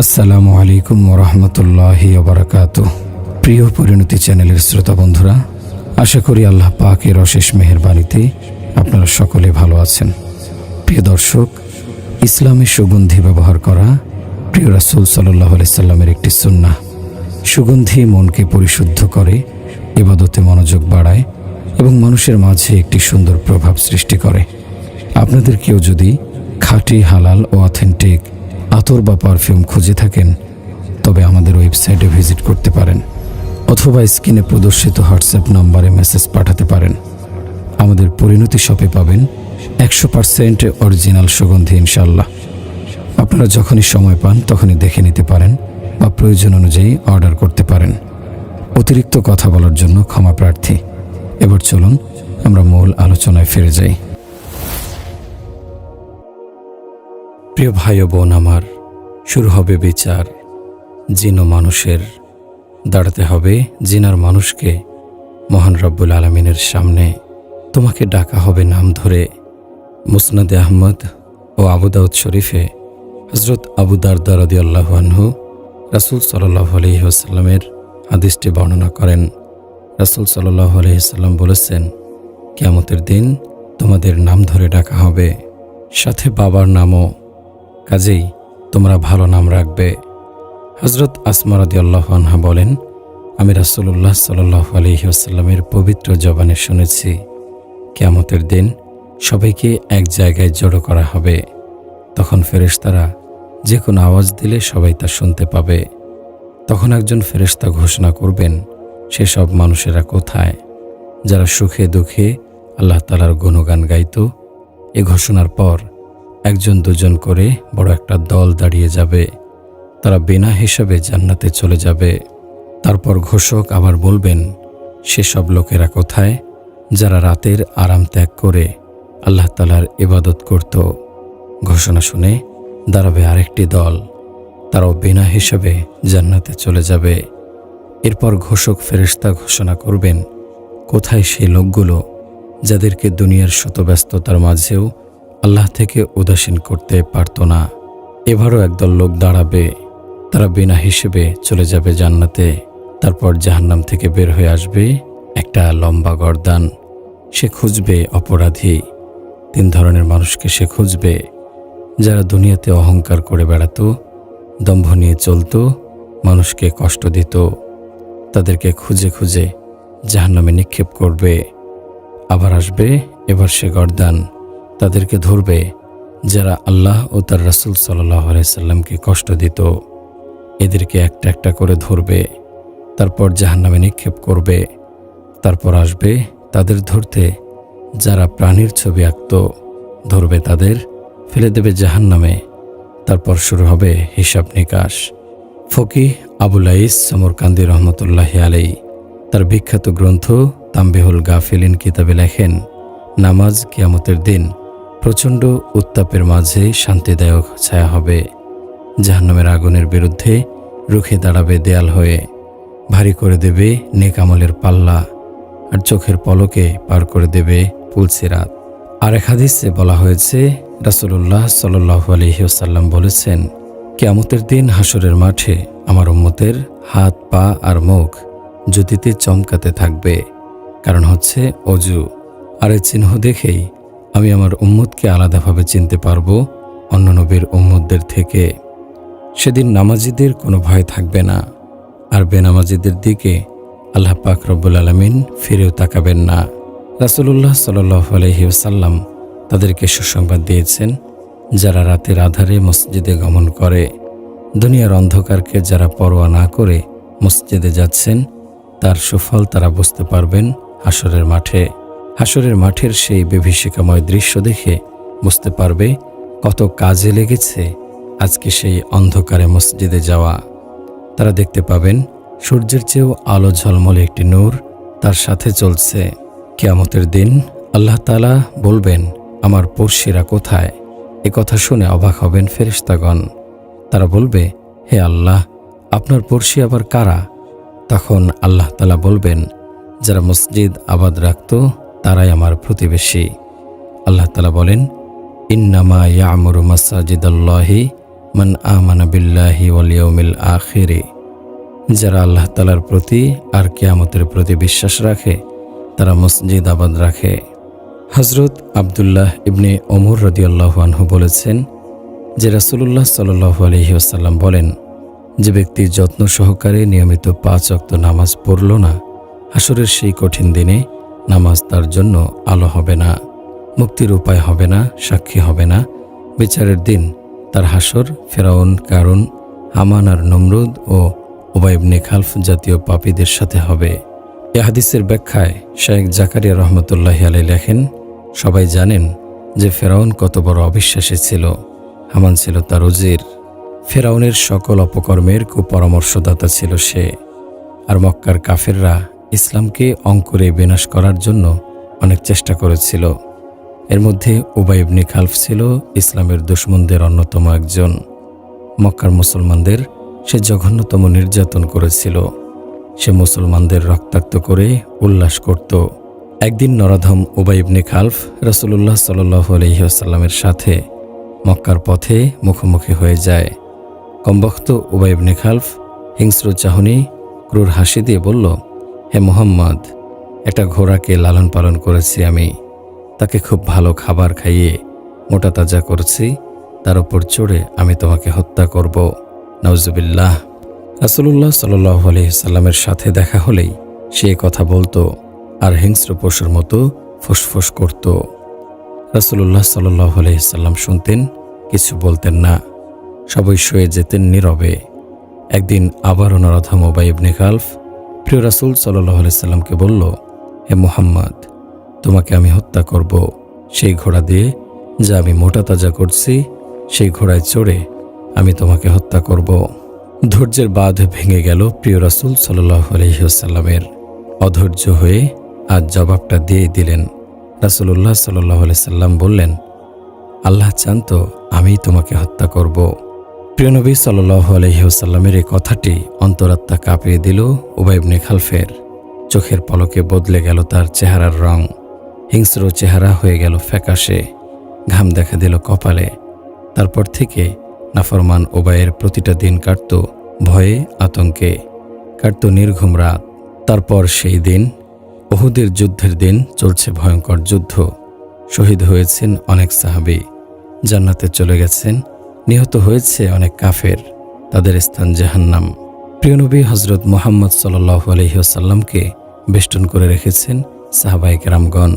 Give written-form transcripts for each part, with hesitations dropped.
আসসালামু আলাইকুম ওরহমতুল্লাহি ওবারাকাতুহ। প্রিয় পরিণতি চ্যানেলের শ্রোতা বন্ধুরা, আশা করি আল্লাহ পাকের অশেষ মেহেরবানিতে আপনারা সকলে ভালো আছেন। প্রিয় দর্শক, ইসলামে সুগন্ধি ব্যবহার করা প্রিয় রাসূল সাল্লাল্লাহু আলাইহি সাল্লামের একটি সুন্নাহ। সুগন্ধি মনকে পরিশুদ্ধ করে, ইবাদতে মনোযোগ বাড়ায় এবং মানুষের মাঝে একটি সুন্দর প্রভাব সৃষ্টি করে। আপনাদের কেউ যদি খাঁটি, হালাল ও অথেন্টিক আতর বা পারফিউম খুঁজে থাকেন, তবে আমাদের ওয়েবসাইটে ভিজিট করতে পারেন অথবা স্ক্রিনে প্রদর্শিত হোয়াটসঅ্যাপ নম্বরে মেসেজ পাঠাতে পারেন। আমাদের পরিণতি শপে পাবেন 100% অরিজিনাল সুগন্ধি ইনশাআল্লাহ। আপনারা যখনই সময় পান তখনই দেখে নিতে পারেন বা প্রয়োজন অনুযায়ী অর্ডার করতে পারেন। অতিরিক্ত কথা বলার জন্য ক্ষমা প্রার্থী। এবার চলুন আমরা মূল আলোচনায় ফিরে যাই। প্রিয় ভাই ও বোন আমার, শুরু হবে বিচার। জিন ও মানুষের। দাঁড়াতে হবে জিনার মানুষকে মহান রব্বুল আলামিনের সামনে। তোমাকে ডাকা হবে নাম ধরে। মুসনাদে আহমদ ও আবু দাউদ শরীফে হযরত আবু দারদা রাদিয়াল্লাহু আনহু রাসূল সাল্লাল্লাহু আলাইহি ওয়াসাল্লামের হাদিসটি বর্ণনা করেন। রাসূল সাল্লাল্লাহু আলাইহি ওয়াসাল্লাম বলেছেন, কিয়ামতের দিন তোমাদের নাম ধরে ডাকা হবে, সাথে বাবার নামও। কাজেই তোমরা ভালো নাম রাখবে। হযরত আসমা রাদিয়াল্লাহু আনহা বলেন, আমি রাসূলুল্লাহ সাল্লাল্লাহু আলাইহি ওয়াসাল্লামের পবিত্র জবানে শুনেছি, কিয়ামতের দিন সবাইকে এক জায়গায় জড়ো করা হবে। তখন ফেরেশতারা যে কোনো আওয়াজ দিলে সবাই তা শুনতে পাবে। তখন একজন ফেরেশতা ঘোষণা করবেন, সেসব মানুষেরা কোথায় যারা সুখে দুঃখে আল্লাহ তাআলার গুণগান গাইত। এ ঘোষণার পর একজন দুজন করে বড় একটা দল দাঁড়িয়ে যাবে। তারা বিনা হিসাবে জান্নাতে চলে যাবে। তারপর ঘোষক আবার বলবেন, সেসব লোকেরা কোথায় যারা রাতের আরাম ত্যাগ করে আল্লাহ তাআলার ইবাদত করত। ঘোষণা শুনে দাঁড়াবে আরেকটি দল, তারাও বিনা হিসাবে জান্নাতে চলে যাবে। এরপর ঘোষক ফেরেশতা ঘোষণা করবেন, কোথায় সেই লোকগুলো যাদেরকে দুনিয়ার শত ব্যস্ততার মাঝেও আল্লাহ থেকে উদাসীন করতে পারত না। এবারও একদল লোক দাঁড়াবে, তারা বিনা হিসেবে চলে যাবে জান্নাতে। তারপর জাহান্নাম থেকে বের হয়ে আসবে একটা লম্বা গর্দান। সে খুঁজবে অপরাধী। 3 ধরনের মানুষকে সে খুঁজবে, যারা দুনিয়াতে অহংকার করে বেড়াতো, দম্ভ নিয়ে চলত, মানুষকে কষ্ট দিত। তাদেরকে খুঁজে খুঁজে জাহান্নামে নিক্ষেপ করবে। আবার আসবে এবার সে গর্দান, তাদেরকে ধরবে যারা আল্লাহ ও তার রাসূল সাল্লাল্লাহু আলাইহি সাল্লামকে কষ্ট দিত। এদেরকে একটা একটা করে ধরবে, তারপর জাহান্নামে নিক্ষেপ করবে। তারপর আসবে তাদের ধরতে যারা প্রাণীর ছবি আঁকত, ধরবে তাদের, ফেলে দেবে জাহান্নামে। তারপর শুরু হবে হিসাব নিকাশ। ফকিহ আবুল আইস সমরকান্দি রহমতুল্লাহি আলাইহি তার বিখ্যাত গ্রন্থ তামবিহুল গাফিলিন কিতাবে লেখেন, নামাজ কিয়ামতের দিন প্রচণ্ড উত্তাপের মাঝে শান্তিদায়ক ছায়া হবে। জাহান্নামের আগুনের বিরুদ্ধে রুখে দাঁড়াবে দেয়াল হয়ে। ভারী করে দেবে নেক আমলের পাল্লা, আর চোখের পলকে পার করে দেবে পুলসিরাত। আরেক হাদিসে বলা হয়েছে, রাসূলুল্লাহ সাল্লাল্লাহু আলাইহি ওয়াসাল্লাম বলেছেন, কিয়ামতের দিন হাসরের মাঠে আমার উম্মতের হাত, পা আর মুখ জ্যোতিতে চমকাতে থাকবে। কারণ হচ্ছে অজু। আর এই চিহ্ন দেখেই আমি আমার উম্মতকে আলাদাভাবে চিনতে পারবো অন্য নবীর উম্মতদের থেকে। সেদিন নামাজীদের কোনো ভয় থাকবে না, আর বেনামাজীদের দিকে আল্লাহ পাক রব্বুল আলামিন ফিরেও তাকাবেন না। রাসূলুল্লাহ সাল্লাল্লাহু আলাইহি ওয়াসাল্লাম তাদেরকে সুসংবাদ দিয়েছেন, যারা রাতের আধারে মসজিদে গমন করে। দুনিয়ার অন্ধকারকে যারা পরোয়া না করে মসজিদে যাচ্ছেন, তার সুফল তারা বুঝতে পারবেন হাসরের মাঠে। হাসরের মাঠের সেই বিভীষিকাময় দৃশ্য দেখে বুঝতে পারবে কত কাজে লেগেছে আজকে সেই অন্ধকারে মসজিদে যাওয়া। তারা দেখতে পাবেন সূর্যের চেয়েও আলো ঝলমলে একটি নূর তার সাথে চলছে। কিয়ামতের দিন আল্লাহ তাআলা বলবেন, আমার পড়শিরা কোথায়? এ কথা শুনে অবাক হবেন ফেরেশতাগণ। তারা বলবে, হে আল্লাহ, আপনার পড়শি আবার কারা? তখন আল্লাহ তাআলা বলবেন, যারা মসজিদ আবাদ রাখত তারাই আমার প্রতিবেশী। আল্লাহ তাআলা বলেন, ইন্নামা ইয়ামুরু মাসাজিদাল্লাহি মান আমানা বিল্লাহি ওয়াল ইয়াউমিল আখিরি, যারা আল্লাহ তাআলার প্রতি আর কিয়ামতের প্রতি বিশ্বাস রাখে তারা মসজিদ আবাদ রাখে। হযরত আব্দুল্লাহ ইবনে ওমর রাদিয়াল্লাহু আনহু বলেছেন যে রাসূলুল্লাহ সাল্লাল্লাহু আলাইহি ওয়াসাল্লাম বলেন, যে ব্যক্তি যত্ন সহকারে নিয়মিত 5 ওয়াক্ত নামাজ পড়ল না, হাসরের সেই কঠিন দিনে নামাজ তার জন্য আলো হবে না, মুক্তির উপায় হবে না, সাক্ষী হবে না। বিচারের দিন তার হাসর ফেরাউন, কারুন, হামান আর নমরুদ ও উবাই ইবনে খালফ জাতীয় পাপীদের সাথে হবে। এ হাদিসের ব্যাখ্যায় শায়েখ জাকারিয়া রহমতুল্লাহি আলাইহি লেখেন, সবাই জানেন যে ফেরাউন কত বড় অবিশ্বাসী ছিল। হামান ছিল তার উজির। ফেরাউনের সকল অপকর্মের কুপরামর্শদাতা ছিল সে। আর মক্কার কাফেররা ইসলামকে অঙ্কুরে বিনাশ করার জন্য অনেক চেষ্টা করেছিল। এর মধ্যে উবাই ইবনে খালফ ছিল ইসলামের দুশমনদের অন্যতম একজন। মক্কার মুসলমানদের সে জঘন্যতম নির্যাতন করেছিল। সে মুসলমানদের রক্তাক্ত করে উল্লাস করত। একদিন নরাধম উবাই ইবনে খালফ রাসূলুল্লাহ সাল্লাল্লাহু আলাইহি ওয়াসাল্লামের সাথে মক্কার পথে মুখোমুখি হয়ে যায়। কমবখ্ত উবাই ইবনে খালফ হিংস্র চাহনি, ক্রূর হাসি দিয়ে বলল, হে মুহাম্মদ, একটা ঘোড়াকে লালন পালন করেছি আমি, তাকে খুব ভালো খাবার খাইয়ে মোটা তাজা করছি, তার উপর চড়ে আমি তোমাকে হত্যা করব। নাউজুবিল্লাহ। রাসূলুল্লাহ সাল্লাল্লাহু আলাইহি সাল্লামের সাথে দেখা হলেই সে কথা বলতো আর হিংস্র পশুর মতো ফুসফুস করত। রাসূলুল্লাহ সাল্লাল্লাহু আলাইহি সাল্লাম শুনতেন, কিছু বলতেন না, সবাই শুয়ে যেতেন নীরবে। একদিন আবারও নরাধম উবাই ইবনে খালফ প্রিয় রাসূল সাল্লাল্লাহু আলাইহি সাল্লামকে বলল, হে মুহাম্মদ, তোমাকে আমি হত্যা করব সেই ঘোড়া দিয়ে, যা আমি মোটা তাজা করছি, সেই ঘোড়ায় চড়ে আমি তোমাকে হত্যা করব। ধৈর্যের বাঁধ ভেঙে গেল প্রিয় রাসূল সাল্লাল্লাহু আলাইহি ওয়াসাল্লামের। অধৈর্য হয়ে আজ জবাবটা দিয়ে দিলেন। রাসূলুল্লাহ সাল্লাল্লাহু আলাইহি সাল্লাম বললেন, আল্লাহ চান তো আমি তোমাকে হত্যা করব। প্রিয় নবী সাল্লাল্লাহু আলাইহি ওয়াসাল্লামের এই কথাটি অন্তরাত্মা কাঁপিয়ে দিল উবাই ইবনে খালফের। চোখের পলকে বদলে গেল তার চেহারার রং। হিংস্র চেহারা হয়ে গেল ফ্যাকাশে, ঘাম দেখা দিল কপালে। তারপর থেকে নাফরমান উবাইয়ের প্রতিটা দিন কাটত ভয়ে, আতঙ্কে, কাটত নির্ঘুম রাত। তারপর সেই দিন, উহুদের যুদ্ধের দিন, চলছে ভয়ঙ্কর যুদ্ধ। শহীদ হয়েছেন অনেক সাহাবী, জান্নাতে চলে গেছেন। নিহত হয়েছে অনেক কাফের, তাদের স্থান জাহান্নাম। প্রিয় নবী হযরত মুহাম্মদ সাল্লাল্লাহু আলাইহি ওয়াসাল্লামকে বেষ্টন করে রেখেছেন সাহাবায়ে কেরামগণ।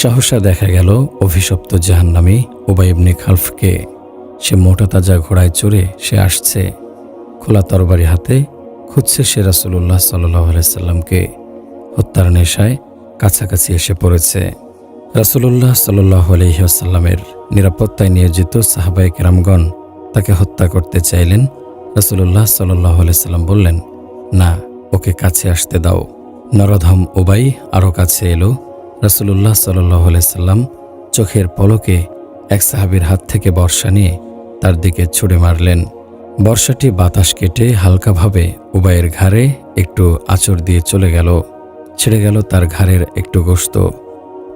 সহসা দেখা গেল অভিশপ্ত জাহান্নামী উবাই ইবনে খালফকে। সে মোটা তাজা ঘোড়ায় চড়ে সে আসছে, খোলা তরবারি হাতে খুঁজছে সে রাসূলুল্লাহ সাল্লাল্লাহু আলাইহি সাল্লামকে। হত্যার নেশায় কাছাকাছি এসে পড়েছে। রাসূলুল্লাহ সাল্লাল্লাহু আলাইহি ওয়াসাল্লামের নিরাপত্তায় নিয়োজিত সাহাবায়ে কেরামগণ তাকে হত্যা করতে চাইলেন। রাসূলুল্লাহ সাল্লাল্লাহু আলাইহি সাল্লাম বললেন, না, ওকে কাছে আসতে দাও। নরধম উবাই আরও কাছে এলো। রাসূলুল্লাহ সাল্লাল্লাহু আলাইহি সাল্লাম চোখের পলকে এক সাহাবীর হাত থেকে বর্শা নিয়ে তার দিকে ছুঁড়ে মারলেন। বর্শাটি বাতাস কেটে হালকাভাবে উবাইয়ের ঘাড়ে একটু আঁচড় দিয়ে চলে গেল। ছেড়ে গেল তার ঘাড়ের একটু গোশত।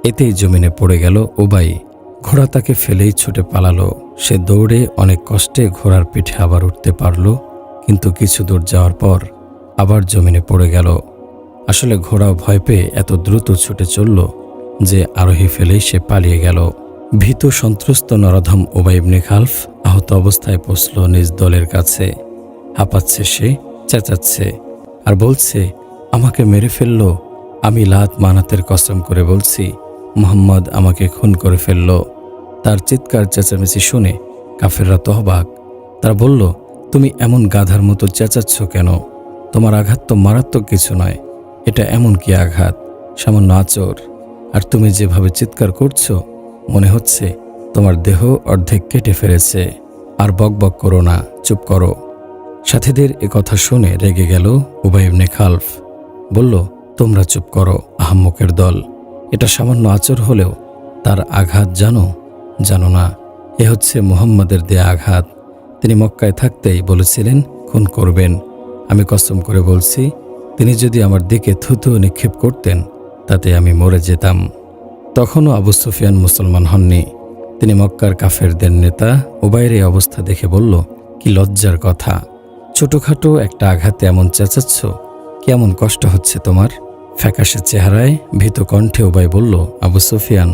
এতেই জমিনে পড়ে গেল উবাই। ঘোড়া তাকে ফেলেই ছুটে পালালো। সে দৌড়ে অনেক কষ্টে ঘোড়ার পিঠে আবার উঠতে পারল, কিন্তু কিছু দূর যাওয়ার পর আবার জমিনে পড়ে গেল। আসলে ঘোড়াও ভয় পেয়ে এত দ্রুত ছুটে চলল যে আরোহী ফেলেই সে পালিয়ে গেল। ভীত সন্ত্রস্ত নরধম উবাই ইবনে খালফ আহত অবস্থায় পৌঁছল নিজ দলের কাছে। হাঁপাচ্ছে সে, চেঁচাচ্ছে আর বলছে, আমাকে মেরে ফেলল। আমি লাত মানাতের কসম করে বলছি, মুহাম্মদ আমাকে খুন করে ফেলল। তার চিৎকার চেঁচামেচি শুনে কাফেররা তো অবাক। তারা বলল, তুমি এমন গাধার মতো চেঁচাচ্ছ কেন? তোমার আঘাত তো মারাত্মক কিছু নয়, এটা এমন কি আঘাত, সামান্য আঁচড়। আর তুমি যেভাবে চিৎকার করছো, মনে হচ্ছে তোমার দেহ অর্ধেক কেটে ফেলেছে। আর বকবক করো না, চুপ করো। সাথীদের এ কথা শুনে রেগে গেল উবাই ইবনে খালফ। বলল, তোমরা চুপ করো, আহাম্মকের দল। এটা সামান্য আঁচড় হলেও তার আঘাত জানো না। এ হচ্ছে মুহাম্মাদের দেয়া আঘাত। তিনি মক্কায় থাকতেই বলেছিলেন খুন করবেন। আমি কসম করে বলছি, তিনি যদি আমার দিকে থুতু নিক্ষেপ করতেন, তাতে আমি মরে যেতাম। তখনও আবু সুফিয়ান মুসলমান হননি। তিনি মক্কার কাফেরদের নেতা উবাইয়ের এই অবস্থা দেখে বলল, কি লজ্জার কথা! ছোটখাটো একটা আঘাতে এমন চেঁচাচ্ছ, কেমন কষ্ট হচ্ছে তোমার? ফ্যাকাশে চেহারায় ভীত কণ্ঠে উবাই বলল, আবু সুফিয়ান,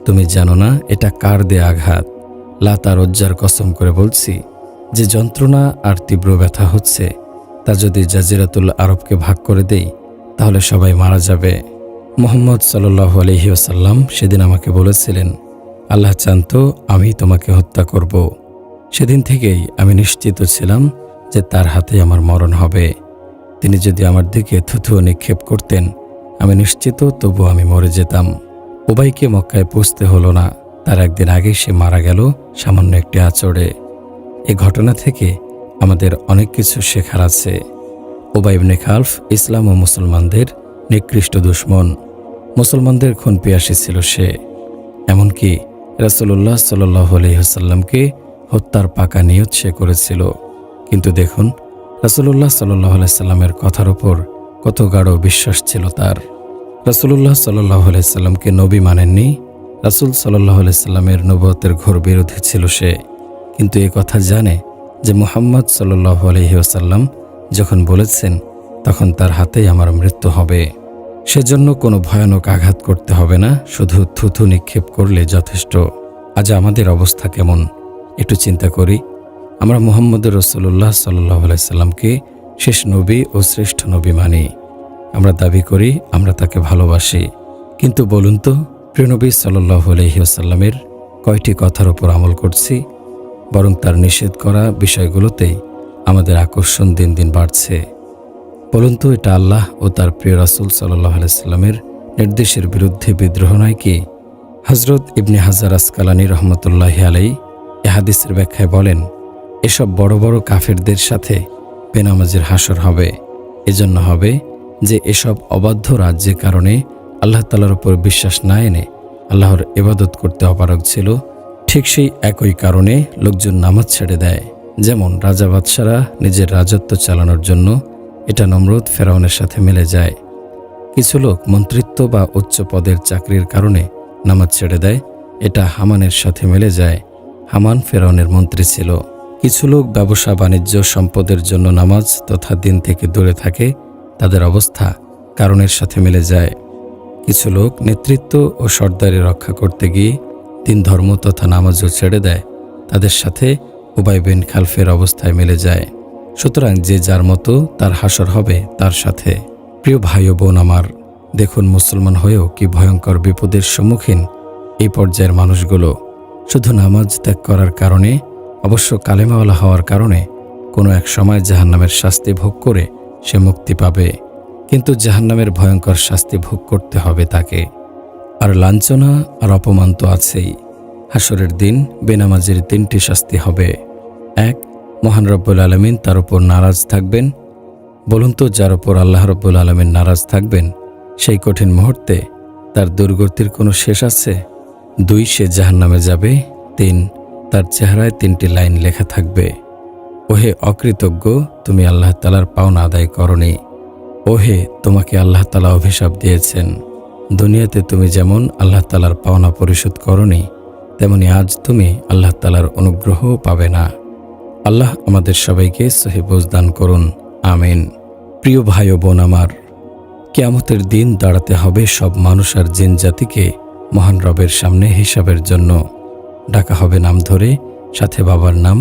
তুমি জানো না এটা কার দেয়া আঘাত? লাত আর উজ্জার কসম করে বলছি, যে যন্ত্রণা আর তীব্র ব্যথা হচ্ছে তা যদি জাজিরাতুল আরবকে ভাগ করে দেই তাহলে সবাই মারা যাবে। মুহাম্মদ সাল্লাল্লাহু আলাইহি ওয়াসাল্লাম সেদিন আমাকে বলেছিলেন, আল্লাহ চান তো আমি তোমাকে হত্যা করব। সেদিন থেকেই আমি নিশ্চিত ছিলাম যে তার হাতে আমার মরণ হবে। তিনি যদি আমার দিকে থুথুও নিক্ষেপ করতেন আমি নিশ্চিত তবু আমি মরে যেতাম। উবাইকে মক্কায় পৌঁছতে হলো না, তার একদিন আগেই সে মারা গেল সামান্য একটি আঁচড়ে। এ ঘটনা থেকে আমাদের অনেক কিছু শেখার আছে। উবাই ইবনে খালফ ইসলাম ও মুসলমানদের নিকৃষ্ট দুশমন। মুসলমানদের খুন পিয়াসী ছিল সে। এমনকি রাসূলুল্লাহ সাল্লাল্লাহু আলাইহি ওয়াসাল্লামকে হত্যার পাকা নিয়ত সে করেছিল। কিন্তু দেখুন, রাসূলুল্লাহ সাল্লাল্লাহু আলাইহি ওয়াসাল্লামের কথার উপর কত গাঢ় বিশ্বাস ছিল তার। রাসূলুল্লাহ সাল্লাল্লাহু আলাইহি ওয়াসাল্লামকে নবী মানেননি, রাসূল সাল্লাল্লাহু আলাইহি ওয়াসাল্লামের নবুয়তের ঘোর বিরোধী ছিল সে। কিন্তু এ কথা জানে যে মুহাম্মদ সাল্লাল্লাহু আলাইহি ওয়াসাল্লাম যখন বলেছেন তখন তার হাতেই আমার মৃত্যু হবে, সেজন্য কোনো ভয়ানক আঘাত করতে হবে না, শুধু থুথু নিক্ষেপ করলে যথেষ্ট। আজ আমাদের অবস্থা কেমন একটু চিন্তা করি। আমরা মুহাম্মদুর রাসূলুল্লাহ সাল্লাল্লাহু আলাইহি ওয়াসাল্লামকে শেষ নবী ও শ্রেষ্ঠ নবী মানি। আমরা দাবি করি আমরা তাকে ভালোবাসি। কিন্তু বলুন তো, প্রিয় নবী সাল্লাল্লাহু আলাইহি ওয়াসাল্লামের কয়টি কথার উপর আমল করছি? বরং তার নিষেধ করা বিষয়গুলোতেই আমাদের আকর্ষণ দিন দিন বাড়ছে। বলুন তো, এটা আল্লাহ ও তার প্রিয় রাসূল সাল্লাল্লাহু আলাইহি ওয়াসাল্লামের নির্দেশের বিরুদ্ধে বিদ্রোহ নয় কি? হযরত ইবনে হাজার আসকালানী রহমতুল্লাহি আলাইহি এ হাদিসের ব্যাখ্যায় বলেন, এসব বড় বড় কাফেরদের সাথে বেনামাজির হাসর হবে। এজন্য হবে যে এসব অবাধ্য রাজ্যের কারণে আল্লাহ তাআলার উপর বিশ্বাস না এনে আল্লাহর ইবাদত করতে অপারগ ছিল, ঠিক সেই একই কারণে লোকজন নামাজ ছেড়ে দেয়। যেমন রাজা বাদশারা নিজের রাজত্ব চালানোর জন্য, এটা নমরুদ ফেরাউনের সাথে মিলে যায়। কিছু লোক মন্ত্রিত্ব বা উচ্চ পদের চাকরির কারণে নামাজ ছেড়ে দেয়, এটা হামানের সাথে মিলে যায়। হামান ফেরাউনের মন্ত্রী ছিল। কিছু লোক ব্যবসা বাণিজ্য সম্পদের জন্য নামাজ তথা দিন থেকে দূরে থাকে, তাদের অবস্থা কারণের সাথে মিলে যায়। কিছু লোক নেতৃত্ব ও সর্দারি রক্ষা করতে গিয়ে দিন ধর্ম তথা নামাজও ছেড়ে দেয়, তাদের সাথে উবাই বিন খালফের অবস্থায় মিলে যায়। সুতরাং যে যার মতো তার হাসর হবে তার সাথে। প্রিয় ভাই ও বোন আমার, দেখুন মুসলমান হয়েও কি ভয়ঙ্কর বিপদের সম্মুখীন এই পর্যায়ের মানুষগুলো। শুধু নামাজ ত্যাগ করার কারণে, অবশ্য কালেমাওয়ালা হওয়ার কারণে কোনো এক সময় জাহান্নামের শাস্তি ভোগ করে সে মুক্তি পাবে, কিন্তু জাহান্নামের ভয়ঙ্কর শাস্তি ভোগ করতে হবে তাকে। আর লাঞ্ছনা আর অপমান তো আছেই। হাসরের দিন বেনামাজির তিনটি শাস্তি হবে। এক, মহান রব্বুল আলামিন তার উপর নারাজ থাকবেন। বলুন তো, যার উপর আল্লাহ রব্বুল আলামিন নারাজ থাকবেন সেই কঠিন মুহূর্তে তার দুর্গতির কোনো শেষ আছে? 2, সে জাহান্নামে যাবে। 3, তার চেহারায় 3টি লাইন লেখা থাকবে, ওহে অকৃতজ্ঞ, তুমি আল্লাহ তাআলার পাওনা আদায় করনি। ওহে, তোমাকে আল্লাহ তাআলা অভিশাপ দিয়েছেন। দুনিয়াতে তুমি যেমন আল্লাহ তাআলার পাওনা পরিশোধ করনি, তেমনি আজ তুমি আল্লাহ তাআলার অনুগ্রহও পাবে না। আল্লাহ আমাদের সবাইকে সহিহ বুঝ দান করুন, আমিন। প্রিয় ভাই ও বোন আমার, কিয়ামতের দিন দাঁড়াতে হবে সব মানুষ আর জিন জাতিকে মহান রবের সামনে হিসাবের জন্য। ডাকা হবে নাম ধরে, সাথে বাবার নাম,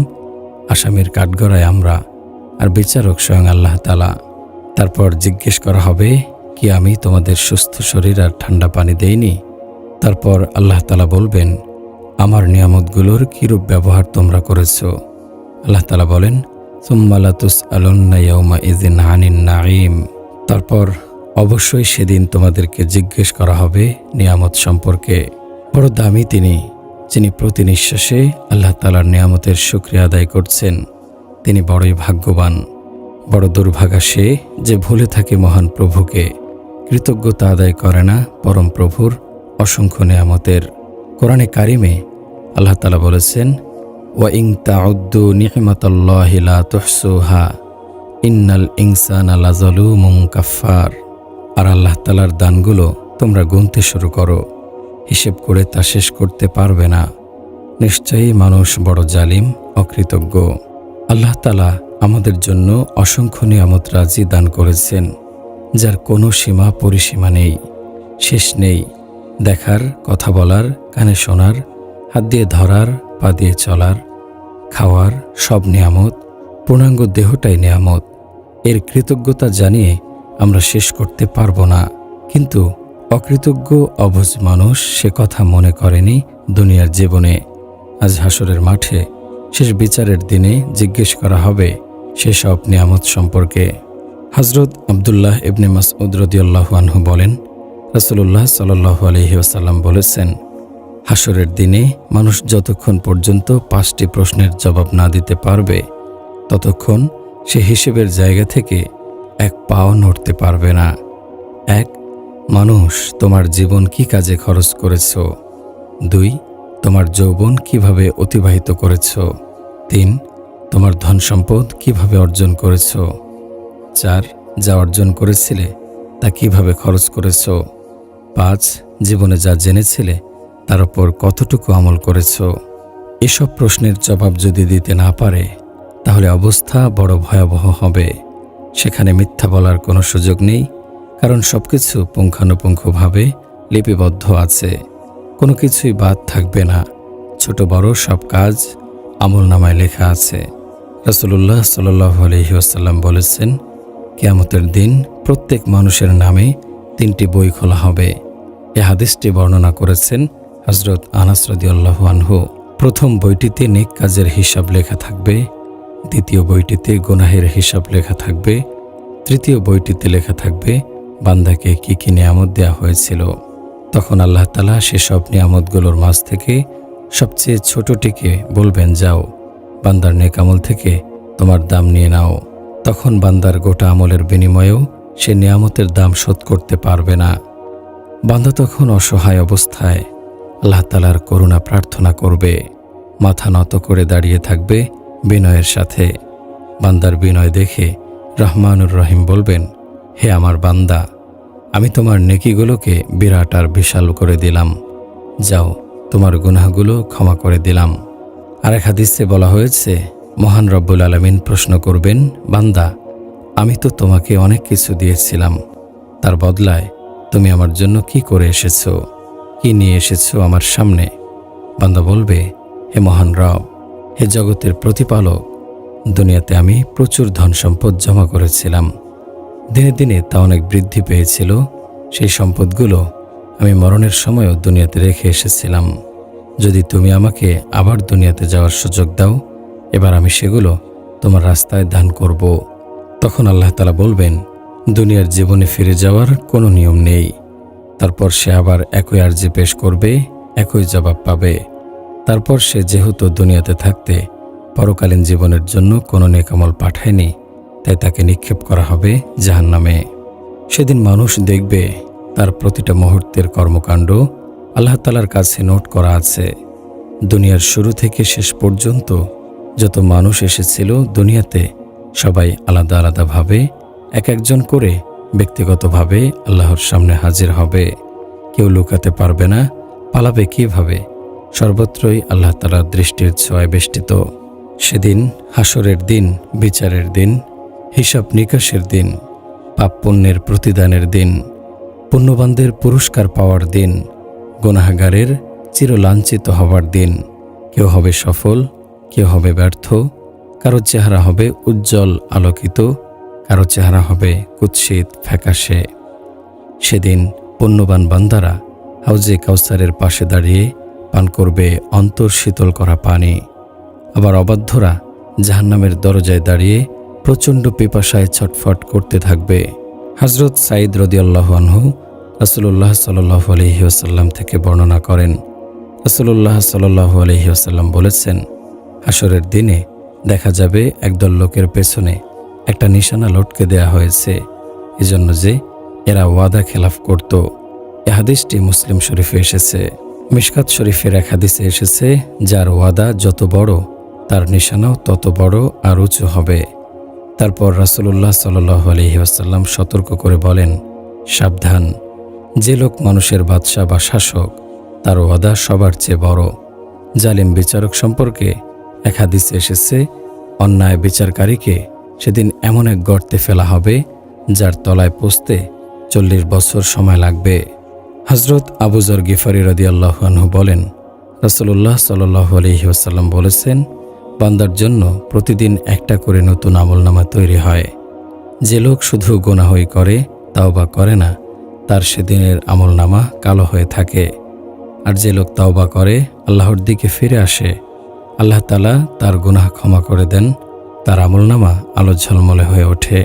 আসামির কাঠগড়ায় আমরা, আর বিচারক স্বয়ং আল্লাহ তাআলা। তারপর জিজ্ঞেস করা হবে, কি আমি তোমাদের সুস্থ শরীর আর ঠান্ডা পানি দেইনি? তারপর আল্লাহ তাআলা বলবেন, আমার নিয়ামতগুলোর কিরূপ ব্যবহার তোমরা করেছ? আল্লাহ তাআলা বলেন, সুম্মা লা তুসআলুন্না ইয়াওমাইযিন আনিন নাঈম। তারপর অবশ্যই সেদিন তোমাদেরকে জিজ্ঞেস করা হবে নিয়ামত সম্পর্কে। বড় দামি তিনি, যিনি প্রতি নিঃশ্বাসে আল্লাহ তাআলার নিয়ামতের শুকরিয়া আদায় করছেন, তিনি বড়ই ভাগ্যবান। বড় দুর্ভাগা সে যে ভুলে থাকে মহান প্রভুকে, কৃতজ্ঞতা আদায় করে না পরম প্রভুর অসংখ্য নিয়ামতের। কোরআনে কারিমে আল্লাহ তাআলা বলেছেন, ওয়া ইন তাউদ্দু নি'মাতাল্লাহি লা তুহসুহা ইন্নাল ইনসানা লাযালুমুন কাফফার। আর আল্লাহ তাআলার দানগুলো তোমরা গুনতে শুরু করো, হিসেব করে তা শেষ করতে পারবে না। নিশ্চয়ই মানুষ বড় জালিম, অকৃতজ্ঞ। আল্লাহ তাআলা আমাদের জন্য অসংখ্য নিয়ামত রাজি দান করেছেন, যার কোনো সীমা পরিসীমা নেই, শেষ নেই। দেখার, কথা বলার, কানে শোনার, হাত দিয়ে ধরার, পা দিয়ে চলার, খাওয়ার সব নিয়ামত। পূর্ণাঙ্গ দেহটাই নিয়ামত। এর কৃতজ্ঞতা জানিয়ে আমরা শেষ করতে পারবো না। কিন্তু অকৃতজ্ঞ অবুঝ মানুষ সে কথা মনে করেনি দুনিয়ার জীবনে। আজ হাসরের মাঠে শেষ বিচারের দিনে জিজ্ঞেস করা হবে সেসব নিয়ামত সম্পর্কে। হযরত আব্দুল্লাহ ইবনে মাসউদ রাদিয়াল্লাহু আনহু বলেন, রাসূলুল্লাহ সাল্লাল্লাহু আলাইহি ওয়াসাল্লাম বলেছেন, হাসরের দিনে মানুষ যতক্ষণ পর্যন্ত 5টি প্রশ্নের জবাব না দিতে পারবে, ততক্ষণ সে হিসেবের জায়গা থেকে এক পাও নড়তে পারবে না। 1. মানুষ, তোমার জীবন কি কাজে খরচ করেছ? 2. তোমার যৌবন কিভাবে অতিবাহিত করেছ? 3. তোমার ধন সম্পদ কিভাবে অর্জন করেছ? 4. যা অর্জন করেছিলে তা কিভাবে খরচ করেছ? 5. জীবনে যা জেনেছিলে তার উপর কতটুকু আমল করেছ? এসব প্রশ্নের জবাব যদি দিতে না পারে, তাহলে অবস্থা বড় ভয়াবহ হবে। সেখানে মিথ্যা বলার কোনো সুযোগ নেই, কারণ সবকিছু পুঙ্খানুপুঙ্খভাবে লিপিবদ্ধ আছে। কোনো কিছুই বাদ থাকবে না। ছোট বড় সব কাজ আমলনামায় লেখা আছে। রাসূলুল্লাহ সাল্লাল্লাহু আলাইহি ওয়াসাল্লাম বলেছেন, কিয়ামতের দিন প্রত্যেক মানুষের নামে 3টি বই খোলা হবে। এ হাদিসটি বর্ণনা করেছেন হযরত আনাস রাদিয়াল্লাহু আনহু। প্রথম বইটিতে নেক কাজের হিসাব লেখা থাকবে, দ্বিতীয় বইটিতে গুনাহের হিসাব লেখা থাকবে, তৃতীয় বইটিতে লেখা থাকবে বান্দাকে কি কি নিয়ামত দেয়া হয়েছিল। তখন আল্লাহ তাআলা সেসব নিয়ামতগুলোর মাঝ থেকে সবচেয়ে ছোটটিকে বলবেন, যাও, বান্দার নেক আমল থেকে তোমার দাম নিয়ে নাও। তখন বান্দার গোটা আমলের বিনিময়েও সে নিয়ামতের দাম শোধ করতে পারবে না। বান্দা তখন অসহায় অবস্থায় আল্লাহ তাআলার করুণা প্রার্থনা করবে, মাথা নত করে দাঁড়িয়ে থাকবে বিনয়ের সাথে। বান্দার বিনয় দেখে রহমানুর রহিম বলবেন, হে আমার বান্দা, আমি তোমার নেকিগুলোকে বিরাট আর বিশাল করে দিলাম, যাও, তোমার গুনাহগুলো ক্ষমা করে দিলাম। আর এক হাদিসে বলা হয়েছে, মহান রব্বুল আলামিন প্রশ্ন করবেন, বান্দা, আমি তো তোমাকে অনেক কিছু দিয়েছিলাম, তার বদলায় তুমি আমার জন্য কি করে এসেছো, কি নিয়ে এসেছো আমার সামনে? বান্দা বলবে, হে মহান রব, হে জগতের প্রতিপালক, দুনিয়াতে আমি প্রচুর ধন সম্পদ জমা করেছিলাম। দিনে দিনে তা অনেক বৃদ্ধি পেয়েছিল। সেই সম্পদগুলো আমি মরণের সময়ও দুনিয়াতে রেখে এসেছিলাম। যদি তুমি আমাকে আবার দুনিয়াতে যাওয়ার সুযোগ দাও, এবার আমি সেগুলো তোমার রাস্তায় দান করব। তখন আল্লাহ তাআলা বলবেন, দুনিয়ার জীবনে ফিরে যাওয়ার কোনো নিয়ম নেই। তারপর সে আবার একই আরজি পেশ করবে, একই জবাব পাবে। তারপর সে যেহেতু দুনিয়াতে থাকতে পরকালীন জীবনের জন্য কোনো নেকামল পাঠায়নি, তাই তাকে নিক্ষেপ করা হবে জাহান্নামে। সেদিন মানুষ দেখবে তার প্রতিটা মুহূর্তের কর্মকাণ্ড আল্লাহ তাআলার কাছে নোট করা আছে। দুনিয়ার শুরু থেকে শেষ পর্যন্ত যত মানুষ এসেছিল দুনিয়াতে, সবাই আলাদা আলাদাভাবে এক একজন করে ব্যক্তিগতভাবে আল্লাহর সামনে হাজির হবে। কেউ লুকাতে পারবে না, পালাবে কিভাবে? সর্বত্রই আল্লাহ তাআলার দৃষ্টির ছোঁয়ায় বেষ্টিত। সেদিন হাসরের দিন, বিচারের দিন, হিসাব নিকাশের দিন, পাপ পুণ্যের প্রতিদানের দিন, পুণ্যবানদের পুরস্কার পাওয়ার দিন, গুনাহগারের চিরলাঞ্ছিত হবার দিন। কেউ হবে সফল, কেউ হবে ব্যর্থ, কারো চেহারা হবে উজ্জ্বল আলোকিত, কারো চেহারা হবে কুৎসিত ফ্যাকাশে। সেদিন পুণ্যবান বান্দারা হাউজে কাউসারের পাশে দাঁড়িয়ে পান করবে অন্তর শীতল করা পানি। আবার অবাধ্যরা জাহান্নামের দরজায় দাঁড়িয়ে প্রচণ্ড পিপাসায় ছটফট করতে থাকবে। হযরত সাঈদ রাদিয়াল্লাহু আনহু রাসূলুল্লাহ সাল্লাল্লাহু আলাইহি ওয়াসাল্লাম থেকে বর্ণনা করেন, রাসূলুল্লাহ সাল্লাল্লাহু আলাইহি ওয়াসাল্লাম বলেছেন, হাসরের দিনে দেখা যাবে একদল লোকের পেছনে একটা নিশানা লটকে দেয়া হয়েছে, এজন্য যে এরা ওয়াদা খেলাফ করত। এ হাদিসটি মুসলিম শরীফে এসেছে। মিশকাত শরীফের এক হাদিসে এসেছে, যার ওয়াদা যত বড় তার নিশানাও তত বড় আর উঁচু হবে। তারপর রাসূলুল্লাহ সাল্লাল্লাহু আলাইহি ওয়াসাল্লাম সতর্ক করে বলেন, সাবধান, যে লোক মানুষের বাদশা বা শাসক, তার ওয়াদা সবার চেয়ে বড়। জালিম বিচারক সম্পর্কে এক হাদিসে এসেছে, অন্যায় বিচারকারীকে সেদিন এমন এক গর্তে ফেলা হবে যার তলায় পৌঁছতে 40 বছর সময় লাগবে। হজরত আবু যর গিফারি রাদিয়াল্লাহু আনহু বলেন, রাসূলুল্লাহ সাল্লাল্লাহু আলাইহি ওয়াসাল্লাম বলেছেন, বান্দার জন্য প্রতিদিন একটা করে নতুন আমলনামা তৈরি হয়। যে লোক শুধু গুনাহই করে, তাওবা করে না, তার সেদিনের আমলনামা কালো হয়ে থাকে। আর যে লোক তাওবা করে, আল্লাহর দিকে ফিরে আসে, আল্লাহ তাআলা তার গুনাহ ক্ষমা করে দেন, তার আমলনামা আলো ঝলমলে হয়ে ওঠে।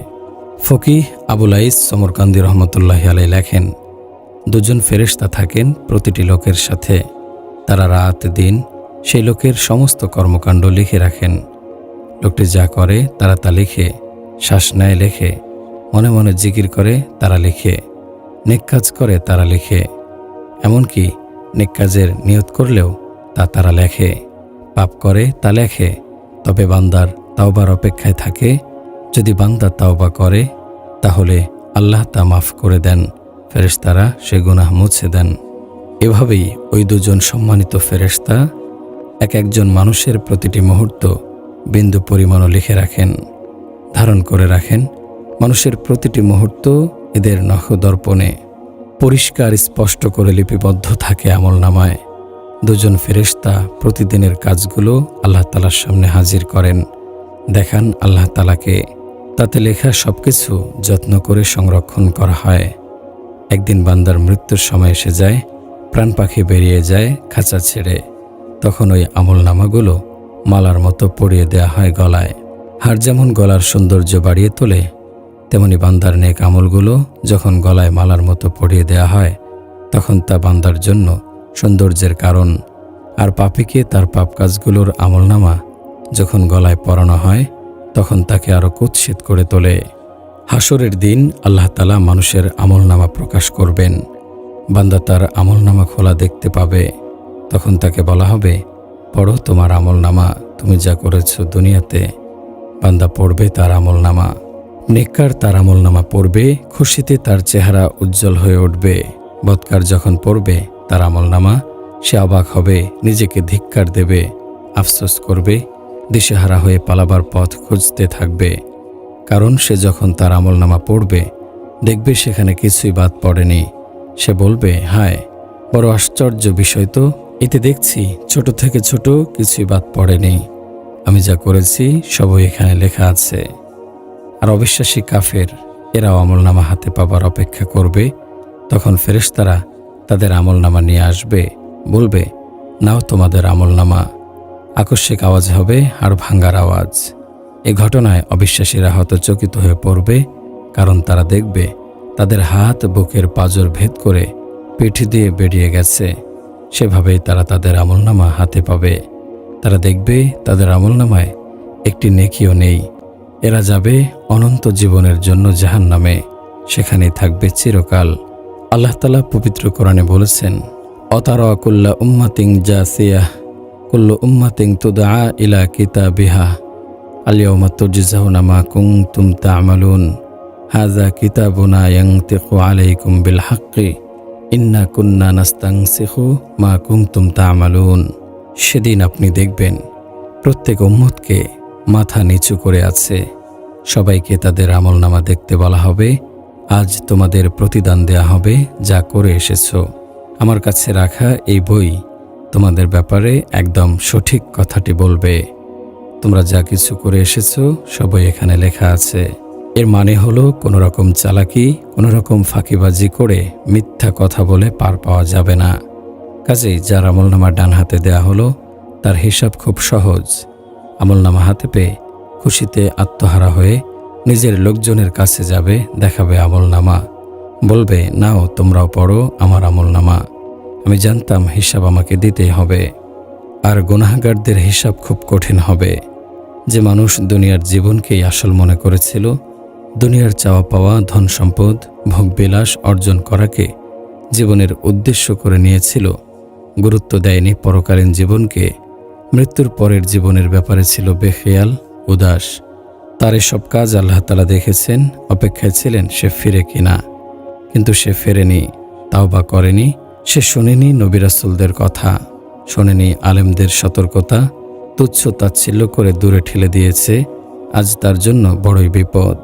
ফকিহ আবুল আইস সমরকান্দি রহমতুল্লাহি আলাইহি লেখেন, দুজন ফেরেশতা থাকেন প্রতিটি লোকের সাথে। তারা রাত দিন সেই লোকের সমস্ত কর্মকাণ্ড লিখে রাখেন। লোকটি যা করে তারা তা লিখে, শ্বাস নেয় লেখে, মনে মনে জিকির করে তারা লিখে, নেক কাজ করে তারা লিখে, এমনকি নেক কাজের নিয়ত করলেও তা তারা লেখে। পাপ করে তা লেখে, তবে বান্দার তাওবার অপেক্ষায় থাকে। যদি বান্দা তাওবা করে তাহলে আল্লাহ তা মাফ করে দেন, ফেরেশতারা সে গুনাহ মুছে দেন। এভাবেই ওই দুজন সম্মানিত ফেরেশতা একজন মানুষের প্রতিটি মুহূর্ত বিন্দু পরিমাণও লিখে রাখেন, ধারণ করে রাখেন। মানুষের প্রতিটি মুহূর্ত এদের নখদর্পণে পরিষ্কার স্পষ্ট করে লিপিবদ্ধ থাকে আমলনামায়। দুজন ফেরেশতা প্রতিদিনের কাজগুলো আল্লাহ তাআলার সামনে হাজির করেন, দেখান আল্লাহ তাআলাকে। তাতে লেখা সবকিছু যত্ন করে সংরক্ষণ করা হয়। একদিন বান্দার মৃত্যুর সময় এসে যায়, প্রাণ পাখি বেরিয়ে যায় খাঁচা ছেড়ে, তখন ওই আমলনামাগুলো মালার মতো পরিয়ে দেয়া হয় গলায়। হার যেমন গলার সৌন্দর্য বাড়িয়ে তোলে, তেমনি বান্দার নেক আমলগুলো যখন গলায় মালার মতো পরিয়ে দেয়া হয়, তখন তা বান্দার জন্য সৌন্দর্যের কারণ। আর পাপীকে তার পাপ কাজগুলোর আমলনামা যখন গলায় পরানো হয়, তখন তাকে আরও কুৎসিত করে তোলে। হাসরের দিন আল্লাহ তাআলা মানুষের আমলনামা প্রকাশ করবেন। বান্দা তার আমলনামা খোলা দেখতে পাবে। তখন তাকে বলা হবে, পড়ো তোমার আমলনামা, তুমি যা করেছ দুনিয়াতে। বান্দা পড়বে তার আমলনামা। নেককার তার আমলনামা পড়বে, খুশিতে তার চেহারা উজ্জ্বল হয়ে উঠবে। বদকার যখন পড়বে তার আমলনামা, সে অবাক হবে, নিজেকে ধিক্কার দেবে, আফসোস করবে, দিশেহারা হয়ে পালাবার পথ খুঁজতে থাকবে। কারণ সে যখন তার আমলনামা পড়বে, দেখবে সেখানে কিছুই বাদ পড়েনি। সে বলবে, হায়, বড় আশ্চর্য বিষয় তো, এতে দেখছি ছোট থেকে ছোট কিছুই বাদ পড়েনি। আমি যা করেছি সবই এখানে লেখা আছে। আর অবিশ্বাসী কাফের, এরাও আমলনামা হাতে পাবার অপেক্ষা করবে। তখন ফেরেশতারা তাদের আমলনামা নিয়ে আসবে, বলবে, নাও তোমাদের আমলনামা। আকস্মিক আওয়াজ হবে, আর ভাঙ্গার আওয়াজ। এ ঘটনায় অবিশ্বাসীরা হতচকিত হয়ে পড়বে, কারণ তারা দেখবে তাদের হাত বুকের পাঁজর ভেদ করে পিঠে দিয়ে বেরিয়ে গেছে। সেভাবেই তারা তাদের আমলনামা হাতে পাবে। তারা দেখবে তাদের আমলনামায় একটি নেকিও নেই। এরা যাবে অনন্ত জীবনের জন্য জাহান্নামে, সেখানেই থাকবে চিরকাল। আল্লাহ তাআলা পবিত্র কোরআনে বলেছেন, অতারা কুল্লা উম্মাতিন জাসিয়াহ কুল্লু উম্মাতিন তুদআ ইলা কিতাবিহা আল-ইয়াওমা তুজজাউনা মা কুনতুম তা'মালুন হাযা কিতাবুনা ইয়ানতিকু আলাইকুম বিল হাক্কি ইন্না কুন্না নাস্তানসিখু মা কুনতুম তা'মালুন। সেদিন আপনি দেখবেন প্রত্যেক উম্মতকে মাথা নিচু করে আছে। সবাইকে তাদের আমলনামা দেখতে বলা হবে। আজ তোমাদের প্রতিদান দেয়া হবে যা করে এসেছো। আমার কাছে রাখা এই বই তোমাদের ব্যাপারে একদম সঠিক কথাটি বলবে। তোমরা যা কিছু করে এসেছো সবই এখানে লেখা আছে। এর মানে হলো কোনো রকম চালাকি, কোনো রকম ফাঁকিবাজি করে মিথ্যা কথা বলে পার পাওয়া যাবে না। কাজেই যার আমলনামা ডান হাতে দেয়া হলো তার হিসাব খুব সহজ। আমলনামা হাতে পেয়ে খুশিতে আত্মহারা হয়ে নিজের লোকজনের কাছে যাবে, দেখাবে আমলনামা, বলবে, নাও তোমরাও পড়ো আমার আমলনামা। আমি জানতাম হিসাব আমাকে দিতেই হবে। আর গুনাহগারদের হিসাব খুব কঠিন হবে। যে মানুষ দুনিয়ার জীবনকেই আসল মনে করেছিল, দুনিয়ার চাওয়া পাওয়া, ধন সম্পদ, ভোগবিলাস অর্জন করাকে জীবনের উদ্দেশ্য করে নিয়েছিল, গুরুত্ব দেয়নি পরকালীন জীবনকে, মৃত্যুর পরের জীবনের ব্যাপারে ছিল বেখেয়াল, উদাস। তার এসব কাজ আল্লাহ তাআলা দেখেছেন, অপেক্ষায় ছিলেন সে ফিরে কিনা। কিন্তু সে ফেরেনি, তাওবা করেনি। সে শোনেনি নবী রাসূলদের কথা, শোনেনি আলেমদের সতর্কতা, তুচ্ছ তাচ্ছিল্য করে দূরে ঠেলে দিয়েছে, আজ তার জন্য বড়ই বিপদ।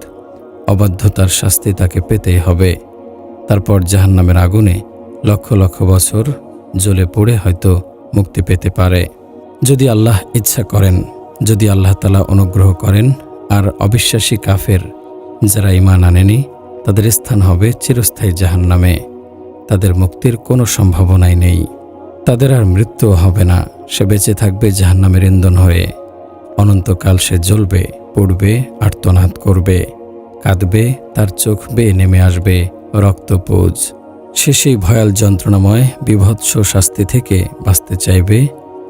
অবাধ্যতার শাস্তি তাকে পেতেই হবে। তারপর জাহান্নামের আগুনে লক্ষ লক্ষ বছর জ্বলে পড়ে হয়তো মুক্তি পেতে পারে। যদি আল্লাহ ইচ্ছা করেন, যদি আল্লাহ তাআলা অনুগ্রহ করেন, আর অবিশ্বাসী কাফের যারা ঈমান আনেনি তাদের স্থান হবে চিরস্থায়ী জাহান্নামে। তাদের মুক্তির কোনো সম্ভাবনাই নেই। তাদের আর মৃত্যুও হবে না। সে বেঁচে থাকবে জাহান্নামের ইন্ধন হয়ে। অনন্তকাল সে জ্বলবে, পড়বে, আর্তনাদ করবে, কাঁদবে, তার চোখ বেয়ে নেমে আসবে রক্তপুঞ্জ। সে সেই ভয়াল যন্ত্রণাময় বীভৎস শাস্তি থেকে বাঁচতে চাইবে।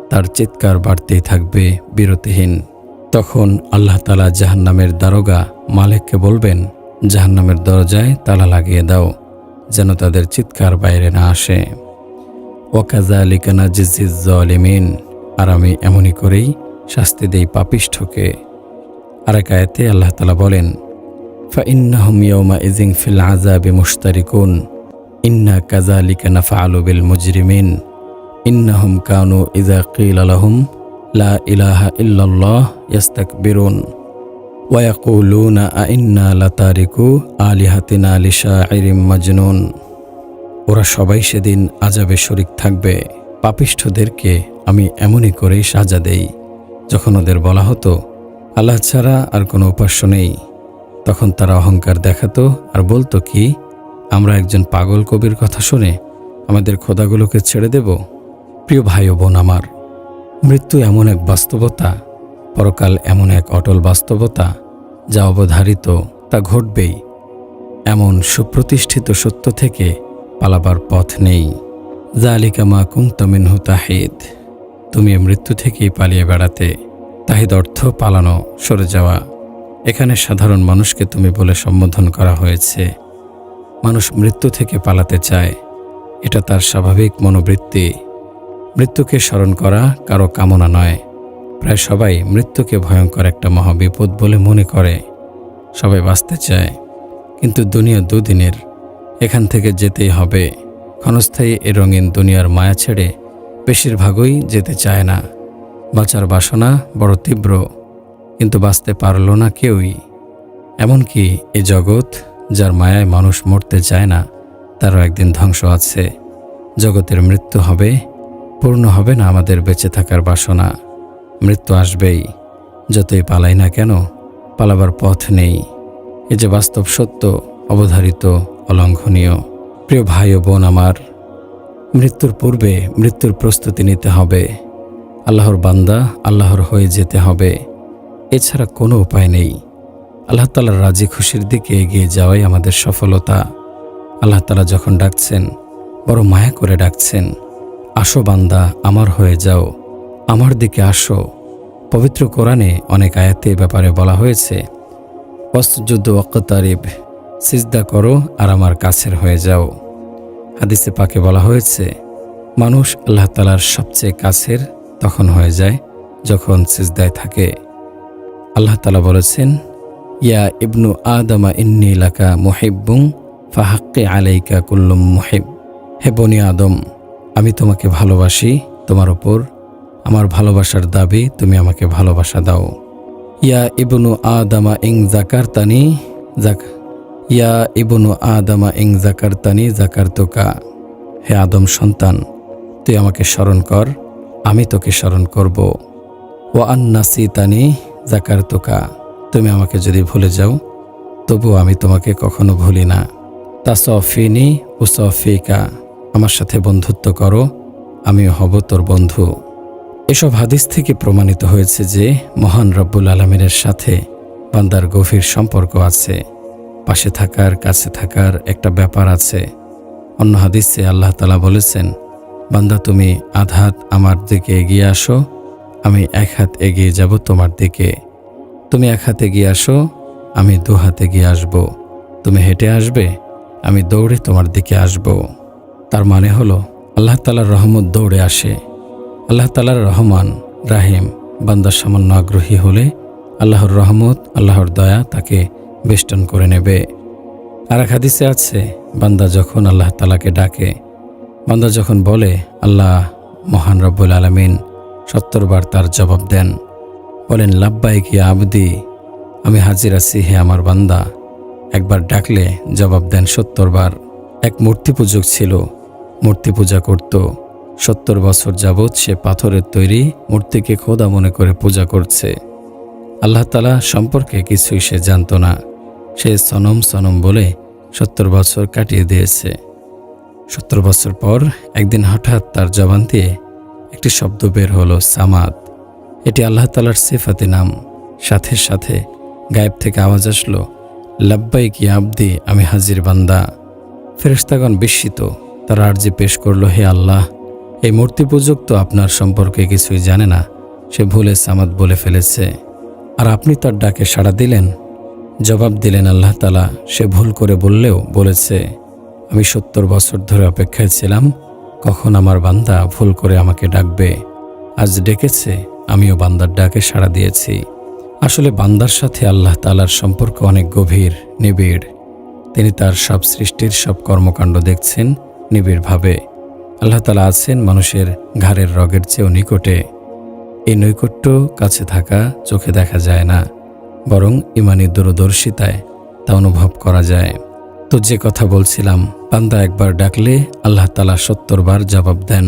তার চিৎকার বাড়তেই থাকবে বিরতিহীন। তখন আল্লাহ তাআলা জাহান্নামের দারোগা মালিককে বলবেন, জাহান্নামের দরজায় তালা লাগিয়ে দাও, যেন তাদের চিৎকার বাইরে না আসে। ওয়াকাযালিকা নাজজিজ জালিমিন, আর আমি এমনই করেই শাস্তি দেই পাপিষ্ঠকে। আরেক আয়াতে আল্লাহ তাআলা বলেন, ফাইন্নাহুম ইয়াওমাইযিন ফিল আযাবি মুশতারিকুন ইন্না কাযালিকা নাফআলু বিল মুজরিমিন ইন্নাহুম কানু ইযা কিলা লাহুম লা ইলাহা ইল্লাল্লাহ ইস্তাকবিরুন ওয়া ইয়াকুলুনা আইন্না লাতারিকু আলিহাতিনা লিশাইরিম মাজনুন। ওরা সবাই সেদিন আযাবে শরীক থাকবে। পাপিষ্ঠদেরকে আমি এমনই করেই সাজা দেই। যখন ওদের বলা হতো আল্লাহ ছাড়া আর কোনো উপাস্য নেই, তখন তারা অহংকার দেখাতো আর বলতো কি, আমরা একজন পাগল কবির কথা শুনে আমাদের খোদাগুলোকে ছেড়ে দেব? প্রিয় ভাই ও বোন আমার, মৃত্যু এমন এক বাস্তবতা, পরকাল এমন এক অটল বাস্তবতা, যা অবধারিত, তা ঘটবেই। এমন সুপ্রতিষ্ঠিত সত্য থেকে পালাবার পথ নেই। যালিকা মা কুনতা মিনহু তাহিদ, তুমি মৃত্যু থেকেই পালিয়ে বেড়াতে। তাহিদ অর্থ পালানো, সরে যাওয়া। এখানে সাধারণ মানুষকে তুমি বলে সম্বোধন করা হয়েছে। মানুষ মৃত্যু থেকে পালাতে চায়, এটা তার স্বাভাবিক মনোবৃত্তি। মৃত্যুকে স্মরণ করা কারো কামনা নয়। প্রায় সবাই মৃত্যুকে ভয়ঙ্কর একটা মহাবিপদ বলে মনে করে। সবাই বাঁচতে চায়, কিন্তু দুনিয়া দুদিনের, এখান থেকে যেতেই হবে। ক্ষণস্থায়ী এ রঙিন দুনিয়ার মায়া ছেড়ে বেশিরভাগই যেতে চায় না। বাঁচার বাসনা বড় তীব্র, কিন্তু বাঁচতে পারল না কেউই। এমনকি এ জগৎ, যার মায়ায় মানুষ মরতে চায় না, তারও একদিন ধ্বংস আছে। জগতের মৃত্যু হবে, পূর্ণ হবে না আমাদের বেঁচে থাকার বাসনা। মৃত্যু আসবেই, যতই পালাই না কেন, পালাবার পথ নেই। এ যে বাস্তব সত্য, অবধারিত, অলঙ্ঘনীয়। প্রিয় ভাই ও বোন আমার, মৃত্যুর পূর্বে মৃত্যুর প্রস্তুতি নিতে হবে। আল্লাহর বান্দা, আল্লাহর হয়ে যেতে হবে। এছাড়া কোনো উপায় নেই। আল্লাহ তাআলার রাজি খুশির দিকে এগিয়ে যাওয়াই আমাদের সফলতা। আল্লাহ তাআলা যখন ডাকছেন, বড় মায়া করে ডাকছেন, আসো বান্দা, আমার হয়ে যাও, আমার দিকে আসো। পবিত্র কোরআনে অনেক আয়াতে ব্যাপারে বলা হয়েছে, ওয়াসজুদ ওয়াকতারিব, সিজদা করো আর আমার কাছের হয়ে যাও। হাদিসে পাকে বলা হয়েছে, মানুষ আল্লাহ তাআলার সবচেয়ে কাছের তখন হয়ে যায় যখন সিজদায় থাকে। আল্লাহ তাআলা বলেছেন, ইয়া ইবনু আদমা ইন্নী লাকা মুহিব্বুন ফাহাক্কি আলাইকা কুল্লুম মুহিব। হে বনি আদম, আমি তোমাকে ভালোবাসি, তোমার উপর আমার ভালোবাসার দাবি, তুমি আমাকে ভালোবাসা দাও। ইয়া ইবনু আদমা ইং জাকারতানি ইয়া ইবনু আদমা ইং জাকারতানি জাকারতুকা। হে আদম সন্তান, তুই আমাকে স্মরণ কর, আমি তোকে স্মরণ করব। ওয়া আন্নাসিতানি জাকারতুকা, তুমি আমাকে যদি ভুলে যাও, তবু আমি তোমাকে কখনো ভুলি না। তাসফিনি উসফিকা, আমার সাথে বন্ধুত্ব করো, আমিও হব তোর বন্ধু। এসব হাদিস থেকে প্রমাণিত হয়েছে যে মহান রব্বুল আলামিনের সাথে বান্দার গভীর সম্পর্ক আছে। পাশে থাকার, কাছে থাকার একটা ব্যাপার আছে। অন্য হাদিসে আল্লাহ তাআলা বলেছেন, বান্দা তুমি আধ হাত আমার দিকে এগিয়ে আসো, আমি এক হাত এগিয়ে যাব তোমার দিকে। তুমি এক হাত এগিয়ে আসো, আমি দু হাত এগিয়ে আসব। তুমি হেঁটে আসবে, আমি দৌড়ে তোমার দিকে আসব। তার মানে হলো আল্লাহ তাআলার রহমত দৌড়ে আসে। আল্লাহ তাআলার রহমান রাহিম। বান্দা সামান্য আগ্রহী হলে আল্লাহর রহমত, আল্লাহর দয়া তাকে বেষ্টন করে নেবে। আর এক হাদিসে আছে, বান্দা যখন আল্লাহ তাআলাকে ডাকে, বান্দা যখন বলে, আল্লাহ মহান রব্বুল আলামিন 70 বার তার জবাব দেন। বলেন, লাব্বাইক ইয়া আবদি, আমি হাজির আছি হে আমার বান্দা। একবার ডাকলে জবাব দেন 70 বার। এক মূর্তি পূজক ছিল, মূর্তি পূজা করত। 70 বছর যাবৎ সে পাথরের তৈরি মূর্তিকে খোদা মনে করে পূজা করছে। আল্লাহ তাআলা সম্পর্কে কিছুই সে জানত না। সে সনম সনম বলে 70 বছর কাটিয়ে দিয়েছে। 70 বছর পর একদিন হঠাৎ তার জবান দিয়ে একটি শব্দ বের হলো, সামাদ। এটি আল্লাহ তাআলার সিফাতি নাম। সাথে সাথে গায়েব থেকে আওয়াজ আসলো, লাব্বাইক ইয়া আবদি, আমি হাজির বান্দা। ফেরেশতাগণ বিস্মিত, তারা আরজি পেশ করল, হে আল্লাহ, এই মূর্তি পূজক তো আপনার সম্পর্কে কিছুই জানে না। সে ভুলে সামাদ বলে ফেলেছে, আর আপনি তার ডাকে সাড়া দিলেন। জবাব দিলেন আল্লাহ তাআলা, সে ভুল করে বললেও বলেছে, আমি 70 বছর ধরে অপেক্ষায় ছিলাম কখন আমার বান্দা ভুল করে আমাকে ডাকবে। আজ ডেকেছে, আমিও বান্দার ডাকে সাড়া দিয়েছি। আসলে বান্দার সাথে আল্লাহ তাআলার সম্পর্ক অনেক গভীর, নিবিড়। তিনি তার সব সৃষ্টির সব কর্মকাণ্ড দেখছেন নিবিড়ভাবে। আল্লাহ তাআলা আছেন মানুষের ঘাড়ের রগের চেয়েও নিকটে। এই নৈকট্য কাছে থাকা চোখে দেখা যায় না, বরং ইমানি দূরদর্শিতায় তা অনুভব করা যায়। তো যে কথা বলছিলাম, বান্দা একবার ডাকলে আল্লাহ তাআলা 70 বার জবাব দেন।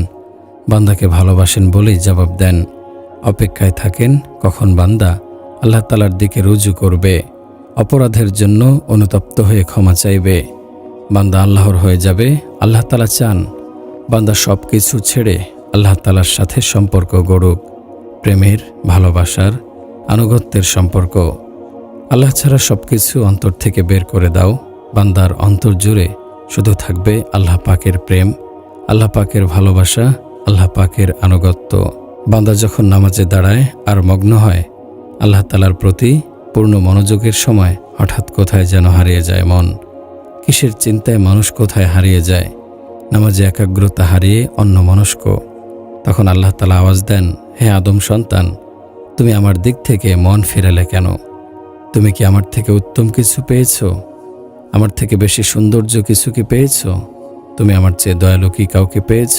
বান্দাকে ভালোবাসেন বলেই জবাব দেন। অপেক্ষায় থাকেন কখন বান্দা আল্লাহ তাআলার দিকে রুজু করবে, অপরাধের জন্য অনুতপ্ত হয়ে ক্ষমা চাইবে। বান্দা আল্লাহর হয়ে যাবে। আল্লাহ তাআলা চান বান্দা সব কিছু ছেড়ে আল্লাহ তাআলার সাথে সম্পর্ক গড়ুক, প্রেমের, ভালোবাসার, আনুগত্যের সম্পর্ক। আল্লাহ ছাড়া সব কিছু অন্তর থেকে বের করে দাও। বান্দার অন্তর জুড়ে শুধু থাকবে আল্লাহ পাকের প্রেম, আল্লাহ পাকের ভালোবাসা, আল্লাহ পাকের আনুগত্য। বান্দা যখন নামাজে দাঁড়ায় আর মগ্ন হয় আল্লাহ তাআলার প্রতি পূর্ণ মনোযোগের সময় হঠাৎ কোথায় যেন হারিয়ে যায় মন। কিসের চিন্তায় মানুষ কোথায় হারিয়ে যায়, নামাজে একাগ্রতা হারিয়ে অন্যমনস্ক। তখন আল্লাহ তাআলা আওয়াজ দেন, হে আদম সন্তান, তুমি আমার দিক থেকে মন ফিরালে কেন? তুমি কি আমার থেকে উত্তম কিছু পেয়েছ? আমার থেকে বেশি সৌন্দর্য কিছু কি পেয়েছ? তুমি আমার চেয়ে দয়ালু কি কাউকে পেয়েছ?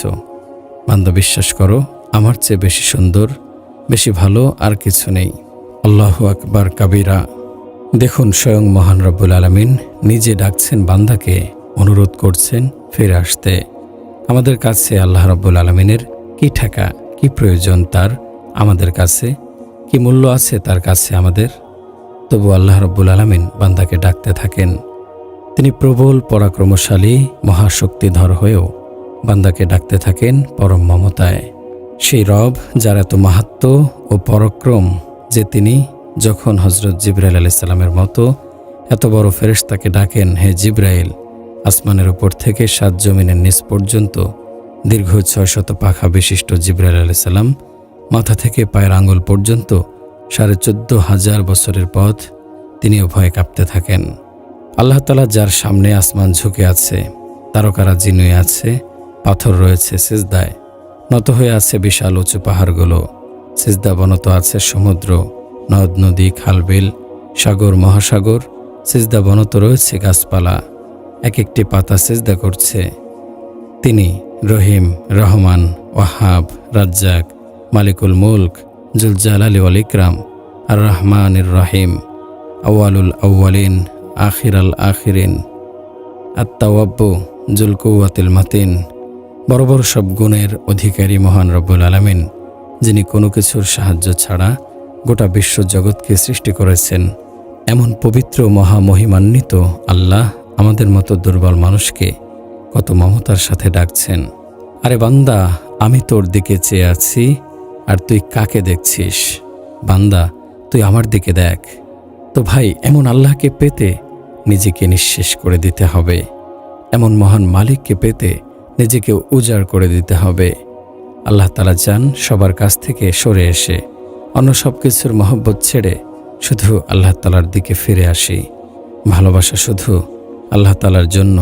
বান্দা, বিশ্বাস করো, আমার চেয়ে বেশি সুন্দর, বেশি ভালো আর কিছু নেই। আল্লাহু আকবার কাবীরা। দেখুন, স্বয়ং মহান রব্বুল আলামিন নিজে ডাকছেন বান্দাকে, অনুরোধ করছেন ফিরে আসতে। আমাদের কাছে আল্লাহ রব্বুল আলামিনের কি ঠেকা, কি প্রয়োজন তার আমাদের কাছে, কি মূল্য আছে তার কাছে আমাদের? তবু আল্লাহ রব্বুল আলামিন বান্দাকে ডাকতে থাকেন। তিনি প্রবল পরাক্রমশালী, মহাশক্তিধর হয়েও বান্দাকে ডাকতে থাকেন পরম মমতায়। সেই রব যার এত মাহাত্ম্য ও পরাক্রম যে তিনি যখন হযরত জিবরাইল আলাইহিস সালামের মতো এত বড় ফেরেশতাকে ডাকেন, হে জিবরাইল, আসমানের উপর থেকে 7 জমিনের নিচ পর্যন্ত দীর্ঘ 600 পাখা বিশিষ্ট জিবরাইল আলাইহিস সালাম মাথা থেকে পায়ের আঙ্গুল পর্যন্ত 14,500 বছরের পথ তিনিও ভয়ে কাঁপতে থাকেন। আল্লাহ তাআলা যার সামনে আসমান ঝুঁকে আছে, তারকারা জিনুয়ে আছে, পাথর রয়েছে সিজদায়, নত হয়ে আছে বিশাল উঁচু পাহাড়গুলো, সিজদা বনত আছে সমুদ্র, নদ নদী, খালবিল, সাগর, মহাসাগর, সিজদা বনত রয়েছে গাছপালা, এক একটি পাতা সিজদা করছে। তিনি রহিম, রহমান, ওয়াহাব, রাজ্জাক, মালিকুল মুলক, জুল জালালি ওয়াল ইকরাম, আর রহমানির রহিম, আউয়ালুল আউয়ালিন, আখিরাল আখিরিন, আত-তাওয়াব্বু, জুল কুওয়াতিল মাতিন। বড় বড় সব গুণের অধিকারী মহান রব্বুল আলামিন, যিনি কোনো কিছুর সাহায্য ছাড়া গোটা বিশ্ব জগৎকে সৃষ্টি করেছেন, এমন পবিত্র মহামহিমান্বিত আল্লাহ আমাদের মতো দুর্বল মানুষকে কত মমতার সাথে ডাকছেন। আরে বান্দা, আমি তোর দিকে চেয়ে আছি, আর তুই কাকে দেখছিস? বান্দা, তুই আমার দিকে দেখ। তো ভাই, এমন আল্লাহকে পেতে নিজেকে নিঃশেষ করে দিতে হবে। এমন মহান মালিককে পেতে নিজেকে উজাড় করে দিতে হবে। আল্লাহ তাআলা চান সবার কাছ থেকে সরে এসে অন্য সব কিছুর মহব্বত ছেড়ে শুধু আল্লাহ তাআলার দিকে ফিরে আসি। ভালোবাসা শুধু আল্লাহ তাআলার জন্য,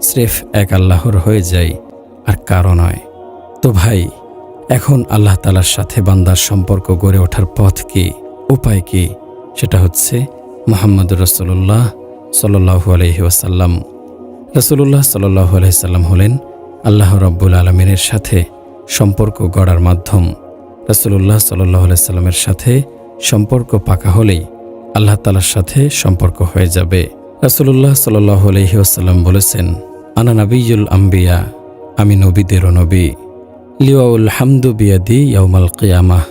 স্রেফ এক আল্লাহর হয়ে যাই, আর কারো নয়। তো ভাই, এখন আল্লাহ তাআলার সাথে বান্দার সম্পর্ক গড়ে ওঠার পথ কি, উপায় কি? সেটা হচ্ছে মুহাম্মদুর রাসূলুল্লাহ সাল্লাল্লাহু আলাইহি ওয়াসাল্লাম। রাসূলুল্লাহ সাল্লাল্লাহু আলাইহি সাল্লাম হলেন আল্লাহ রাব্বুল আলামিনের সাথে সম্পর্ক গড়ার মাধ্যম। রাসূলুল্লাহ সাল্লাল্লাহু আলাইহি সাল্লামের সাথে সম্পর্ক পাকা হলেই আল্লাহ তাআলার সাথে সম্পর্ক হয়ে যাবে। রাসূলুল্লাহ সাল্লাল্লাহু আলাইহি ওয়াসাল্লাম বলেছেন, আনা নাবিয়ুল আম্বিয়া, আমি নবীদেরও নবী। লিওয়াউল হামদু বিয়াদি ইয়াউমাল কিয়ামাহ,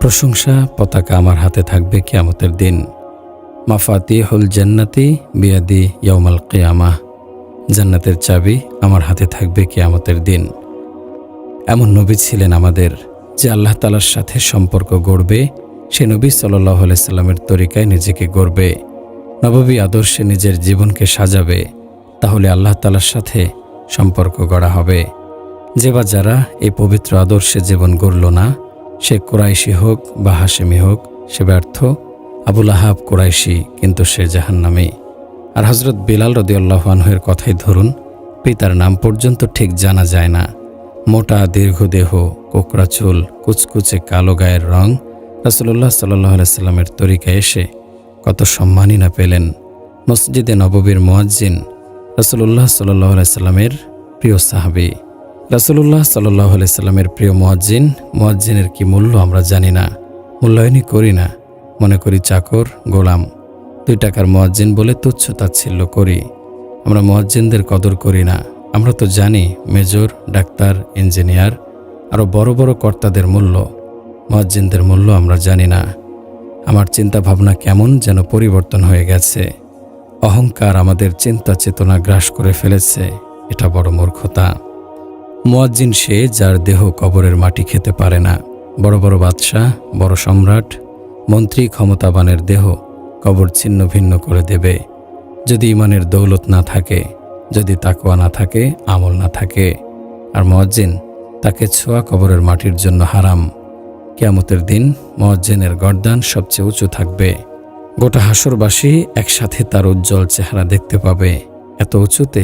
প্রশংসা পতাকা আমার হাতে থাকবে কিয়ামতের দিন। মাফাতিহুল জান্নাতি বিয়াদি ইয়াউমাল কিয়ামাহ, জান্নাতের চাবি আমার হাতে থাকবে কিয়ামতের দিন। এমন নবী ছিলেন আমাদের, যে আল্লাহ তাআলার সাথে সম্পর্ক গড়বে সে নবী সাল্লাল্লাহু আলাইহি সাল্লামের তরিকায় নিজেকে গড়বে, নববী আদর্শে নিজের জীবনকে সাজাবে, তাহলে আল্লাহ তাআলার সাথে সম্পর্ক গড়া হবে। যে বা যারা এই পবিত্র আদর্শে জীবন গড়ল না, সে কুরাইশি হোক বা হাশেমি হোক, সে ব্যর্থ। আবুল আহাব কুরাইশি, কিন্তু সে জাহান্নামী। আর হযরত বিলাল রাদিয়াল্লাহু আনহুর কথাই ধরুন, পিতার নাম পর্যন্ত ঠিক জানা যায় না, মোটা দীর্ঘ দেহ, কোকড়া চুল, কুচকুচে কালো গায়ের রং, রাসূলুল্লাহ সাল্লাল্লাহু আলাইহি সাল্লামের তরিকায় এসে কত সম্মানই না পেলেন। মসজিদে নববীর মুয়াজ্জিন, রাসূলুল্লাহ সাল্লাল্লাহু আলাইহি সাল্লামের প্রিয় সাহাবী। রাসূলুল্লাহ সাল্লাল্লাহু আলাইহি সাল্লামের প্রিয় মুয়াজ্জিনের কি মূল্য আমরা জানি না, মূল্যায়নই করি না, মনে করি চাকর, গোলাম। 2 টাকার মুয়াজ্জিন বলে তুচ্ছ তাচ্ছিল্য করি। আমরা মুয়াজ্জিনদের কদর করি না। আমরা তো জানি মেজর, ডাক্তার, ইঞ্জিনিয়ার, আরও বড় বড় কর্তাদের মূল্য, মুয়াজ্জিনদের মূল্য আমরা জানি না। আমার চিন্তা ভাবনা কেমন যেন পরিবর্তন হয়ে গেছে। অহংকার আমাদের চিন্তা চেতনা গ্রাস করে ফেলেছে, এটা বড় মূর্খতা। মুয়াজ্জিন সে যার দেহ কবরের মাটি খেতে পারে না। বড় বড় বাদশাহ, বড় সম্রাট, মন্ত্রী, ক্ষমতাবানের দেহ কবর ছিন্ন ভিন্ন করে দেবে, যদি ঈমানের দৌলত না থাকে, যদি তাকওয়া না থাকে, আমল না থাকে। আর মুয়াজ্জিন, তাকে ছোঁয়া কবরের মাটির জন্য হারাম। কিয়ামতের দিন মুয়াজ্জিনের গর্দান সবচেয়ে উঁচু থাকবে। গোটা হাসরবাসী একসাথে তার উজ্জ্বল চেহারা দেখতে পাবে, এত উঁচুতে।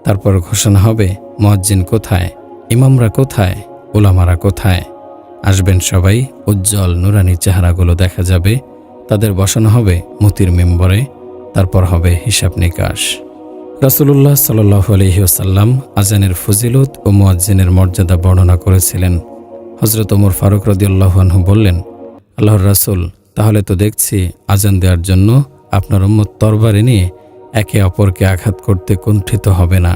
তারপর ঘোষণা হবে, মুয়াজ্জিন কোথায়, ইমামরা কোথায়, উলামারা কোথায়? আসবেন সবাই, উজ্জ্বল নুরানি চেহারাগুলো দেখা যাবে, তাদের বসানো হবে মতির মিম্বরে, তারপর হবে হিসাব নিকাশ। রাসূলুল্লাহ সাল্লাল্লাহু আলাইহি ওয়াসাল্লাম আজানের ফজিলত ও মুয়াজ্জিনের মর্যাদা বর্ণনা করেছিলেন। হযরত ওমর ফারুক রাদিয়াল্লাহু আনহু বললেন, আল্লাহর রাসূল, তাহলে তো দেখছি আজান দেওয়ার জন্য আপনার উম্মত তরবারি নিয়ে একে অপরকে আঘাত করতে কুণ্ঠিত হবে না।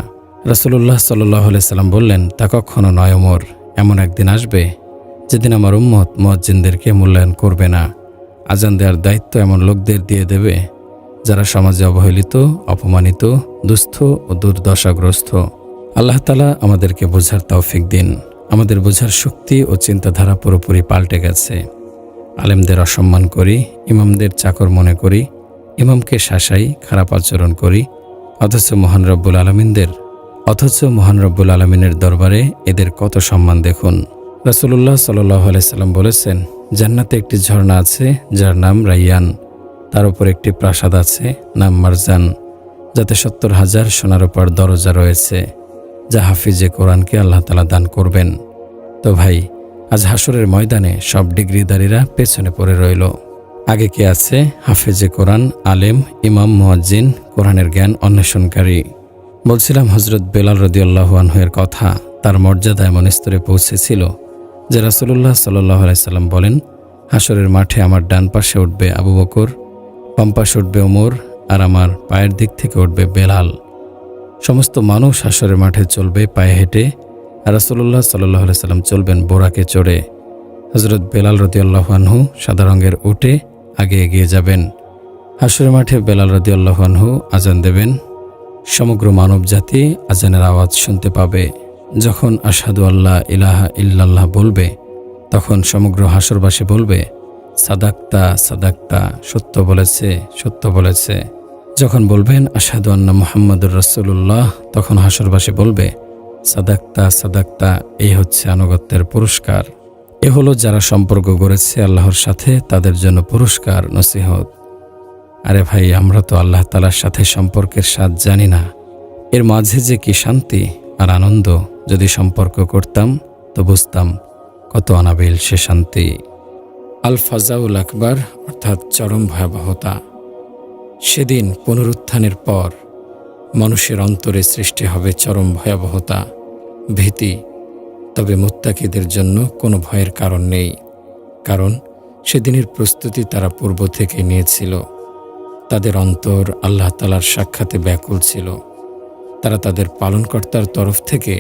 রাসূলুল্লাহ সাল্লাল্লাহু আলাইহি সাল্লাম বললেন, তা কখনো নয় ওমর, এমন একদিন আসবে যেদিন আমার উম্মত মুয়াজ্জিনদেরকে মূল্যায়ন করবে না। আজান দেওয়ার দায়িত্ব এমন লোকদের দিয়ে দেবে যারা সমাজে অবহেলিত, অপমানিত, দুস্থ ও দুর্দশাগ্রস্ত। আল্লাহ তাআলা আমাদেরকে বোঝার তৌফিক দিন। আমাদের বোঝার শক্তি ও চিন্তাধারা পুরোপুরি পাল্টে গেছে। আলেমদের অসম্মান করি, ইমামদের চাকর মনে করি, ইমামকে শাসাই, খারাপ আচরণ করি, অথচ মহান রব্বুল আলামিনের দরবারে এদের কত সম্মান দেখুন। রাসূলুল্লাহ সাল্লাল্লাহু আলাইহি সাল্লাম বলেছেন, জান্নাতে একটি ঝর্ণা আছে যার নাম রাইয়ান, তার উপর একটি প্রাসাদ আছে নাম মারজান, যাতে 70,000 সোনার উপর দরজা রয়েছে, যা হাফিজে কোরআনকে আল্লাহ তাআলা দান করবেন। তো ভাই, আজ হাসরের ময়দানে সব ডিগ্রিধারীরা পেছনে পড়ে রইল। আগে কে আছে? হাফিজে কোরআন, আলেম, ইমাম, মুয়াজ্জিন, কোরআনের জ্ঞান অন্বেষণকারী। বলছিলাম হযরত বেলাল রাদিয়াল্লাহু আনহু এর কথা। তার মর্যাদা এমন স্তরে পৌঁছেছিল যে রাসূলুল্লাহ সাল্লাল্লাহু আলাইহি সাল্লাম বলেন, হাসরের মাঠে আমার ডান পাশে উঠবে আবু বকর, বাম পাশে উঠবে ওমর, আর আমার পায়ের দিক থেকে উঠবে বেলাল। সমস্ত মানুষ হাসরের মাঠে চলবে পায়ে হেঁটে, আর রাসূলুল্লাহ সাল্লাল্লাহু আলাইহি সাল্লাম চলবেন বোরাকে চড়ে। হযরত বেলাল রাদিয়াল্লাহু আনহু সাদা রঙের উটে আগে এগিয়ে যাবেন। হাসরের মাঠে বেলাল রাদিয়াল্লাহু আনহু আজান দেবেন। সমগ্র মানব জাতি আজানের আওয়াজ শুনতে পাবে। যখন আশহাদু আল্লা ইলাহা ইল্লাল্লাহ বলবে, তখন সমগ্র হাসরবাসী বলবে, সাদাক্তা সাদাক্তা, সত্য বলেছে, সত্য বলেছে। যখন বলবেন আশহাদু আন্না মুহাম্মাদুর রাসূলুল্লাহ, তখন হাসরবাসী বলবে, সাদাক্তা সাদাক্তা। এই হচ্ছে আনুগত্যের পুরস্কার। এ হলো যারা সম্পর্ক গড়েছে আল্লাহর সাথে, তাদের জন্য পুরস্কার, নসিহত। আরে ভাই, আমরা তো আল্লাহ তাআলার সাথে সম্পর্কের স্বাদ জানি না। এর মাঝে যে কি শান্তি আর আনন্দ, যদি সম্পর্ক করতাম তো বুঝতাম কত অনাবিল সে শান্তি। আল ফাজাউল আকবার, অর্থাৎ চরম ভয়াবহতা। সেদিন পুনরুত্থানের পর মানুষের অন্তরে সৃষ্টি হবে চরম ভয়াবহতা, ভীতি। তবে মুত্তাকিদের জন্য কোনো ভয়ের কারণ নেই, কারণ সেদিনের প্রস্তুতি তারা পূর্ব থেকে নিয়েছিল। তাদের অন্তর আল্লাহ তাআলার সাক্ষাতে ব্যাকুল ছিল। তারা তাদের পালনকর্তার তরফ থেকে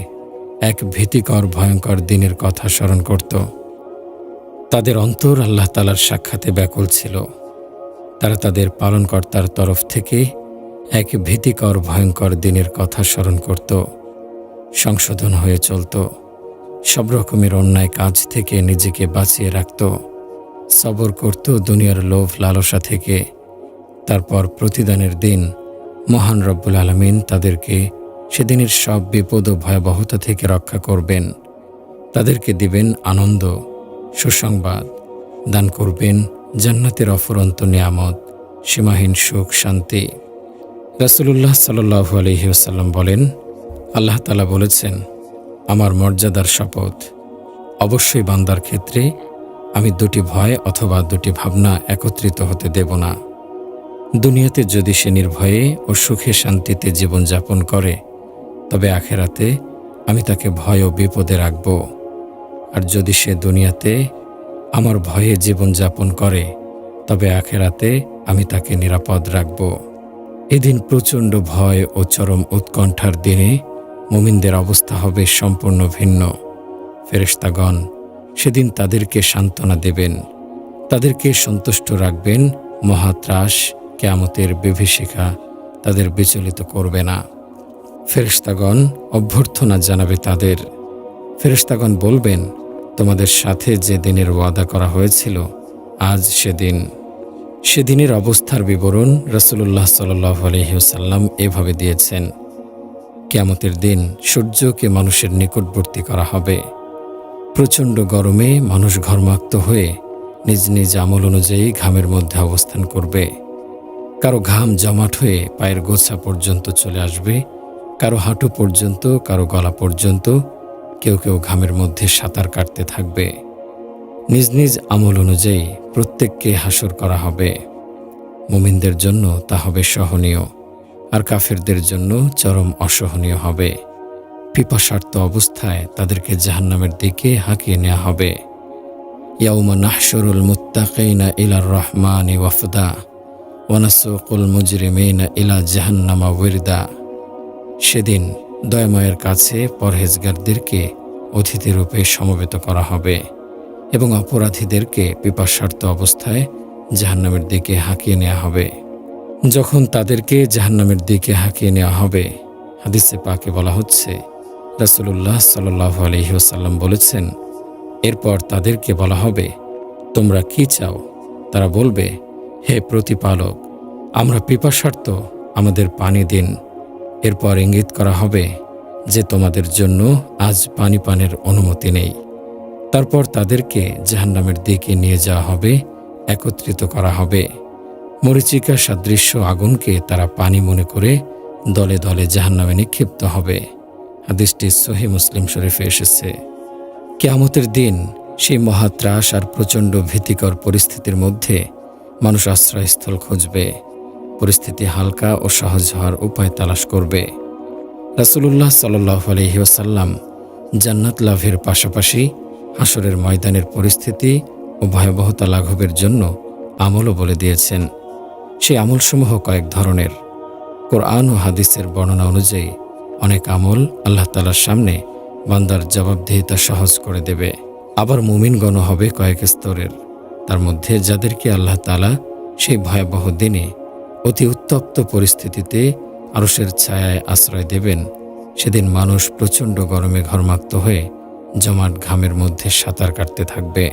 এক ভীতিকর ভয়ঙ্কর দিনের কথা স্মরণ করত। তাদের অন্তর আল্লাহ তাআলার সাক্ষাতে ব্যাকুল ছিল। তারা তাদের পালনকর্তার তরফ থেকে এক ভীতিকর ভয়ঙ্কর দিনের কথা স্মরণ করত, সংশোধন হয়ে চলত, সব রকমের অন্যায় কাজ থেকে নিজেকে বাঁচিয়ে রাখত, সবর করত দুনিয়ার লোভ লালসা থেকে। তারপর প্রতিদানের দিন মহান রব্বুল আলামিন তাদেরকে সেদিনের সব বিপদ ও ভয়াবহতা থেকে রক্ষা করবেন। তাদেরকে দিবেন আনন্দ, সুসংবাদ, দান করবেন জান্নাতের অফুরন্ত নিয়ামত, সীমাহীন সুখ শান্তি। রাসূলুল্লাহ সাল্লাল্লাহু আলাইহি ওয়াসাল্লাম বলেন, আল্লাহ তাআলা বলেছেন, আমার মর্যাদার শপথ, অবশ্যই বান্দার ক্ষেত্রে আমি দুটি ভয় অথবা দুটি ভাবনা একত্রিত হতে দেব না। দুনিয়াতে যদি সে নির্ভয়ে ও সুখে শান্তিতে জীবনযাপন করে, তবে আখেরাতে আমি তাকে ভয় ও বিপদে রাখব। আর যদি সে দুনিয়াতে আমার ভয়ে জীবনযাপন করে, তবে আখেরাতে আমি তাকে নিরাপদ রাখব। এদিন প্রচণ্ড ভয় ও চরম উৎকণ্ঠার দিনে মুমিনদের অবস্থা হবে সম্পূর্ণ ভিন্ন। ফেরেশতাগণ সেদিন তাদেরকে সান্ত্বনা দেবেন, তাদেরকে সন্তুষ্ট রাখবেন। মহাত্রাস কিয়ামতের বিভীষিকা তাদের বিচলিত করবে না। ফেরেশতাগণ অভ্যর্থনা জানাবে তাদের। ফেরেশতাগণ বলবেন, তোমাদের সাথে যে দিনের ওয়াদা করা হয়েছিল, আজ সেদিন। সেদিনের অবস্থার বিবরণ রাসূলুল্লাহ সাল্লাল্লাহু আলাইহি ওয়াসাল্লাম এভাবে দিয়েছেন, কিয়ামতের দিন সূর্যকে মানুষের নিকটবর্তী করা হবে। প্রচণ্ড গরমে মানুষ ঘর্মাক্ত হয়ে নিজ নিজ আমল অনুযায়ী ঘামের মধ্যে অবস্থান করবে। কারো ঘাম জমাট হয়ে পায়ের গোছা পর্যন্ত চলে আসবে, কারো হাঁটু পর্যন্ত, কারো গলা পর্যন্ত, কেউ কেউ ঘামের মধ্যে সাঁতার কাটতে থাকবে। নিজ নিজ আমল অনুযায়ী প্রত্যেককে হাসর করা হবে। মুমিনদের জন্য তা হবে সহনীয়, আর কাফেরদের জন্য চরম অসহনীয় হবে। পিপাসার্ত অবস্থায় তাদেরকে জাহান্নামের দিকে হাঁকিয়ে নেওয়া হবে। ইয়াউমা নাহশুরুল মুত্তাকিনা ইলার রহমানি ওয়াফদা ওয়া নাসুকুল মুজরিমিনা ইলা জাহান্নামা ওয়িরদা। সেদিন দয়াময়ের কাছে পরহেজগারদেরকে অতিথিরূপে সমবেত করা হবে এবং অপরাধীদেরকে পিপাসার্ত অবস্থায় জাহান্নামের দিকে হাঁকিয়ে নেওয়া হবে। যখন তাদেরকে জাহান্নামের দিকে হাঁকিয়ে নেওয়া হবে, হাদিসে পাকে বলা হচ্ছে, রাসূলুল্লাহ সাল্লাল্লাহু আলাইহি ওয়াসাল্লাম বলেছেন, এরপর তাদেরকে বলা হবে, তোমরা কি চাও? তারা বলবে, হে প্রতিপালক, আমরা পিপাসার্ত, আমাদের পানি দিন। এরপর ইঙ্গিত করা হবে যে তোমাদের জন্য আজ পানি পানের অনুমতি নেই। তারপর তাদেরকে জাহান্নামের দিকে নিয়ে যাওয়া হবে, একত্রিত করা হবে। মরীচিকা সাদৃশ্য আগুনকে তারা পানি মনে করে দলে দলে জাহান্নামে নিক্ষিপ্ত হবে। হাদিসটি সহিহ মুসলিম শরীফে এসেছে। কিয়ামতের দিন সেই মহাত্রাস আর প্রচণ্ড ভীতিকর পরিস্থিতির মধ্যে মানুষ আশ্রয়স্থল খুঁজবে, পরিস্থিতি হালকা ও সহজ হওয়ার উপায় তালাশ করবে। রাসূলুল্লাহ সাল্লাল্লাহু আলাইহি ওয়াসাল্লাম জান্নাত লাভের পাশাপাশি হাসরের ময়দানের পরিস্থিতি ও ভয়াবহতা লাঘবের জন্য আমলও বলে দিয়েছেন। সেই আমলসমূহ কয়েক ধরনের। কোরআন ও হাদিসের বর্ণনা অনুযায়ী অনেক আমল আল্লাহ তাআলার সামনে বান্দার জবাবদিহিতা সহজ করে দেবে। আবার মুমিনগণ হবে কয়েক স্তরের। তার মধ্যে যাদেরকে আল্লাহ তাআলা সেই ভয়াবহ দিনে অতি উত্তপ্ত পরিস্থিতিতে আরশের ছায়ায় আশ্রয় দেবেন, সেদিন মানুষ প্রচণ্ড গরমে ঘর্মাক্ত হয়ে জমাট ঘামের মধ্যে সাঁতার কাটতে থাকবে।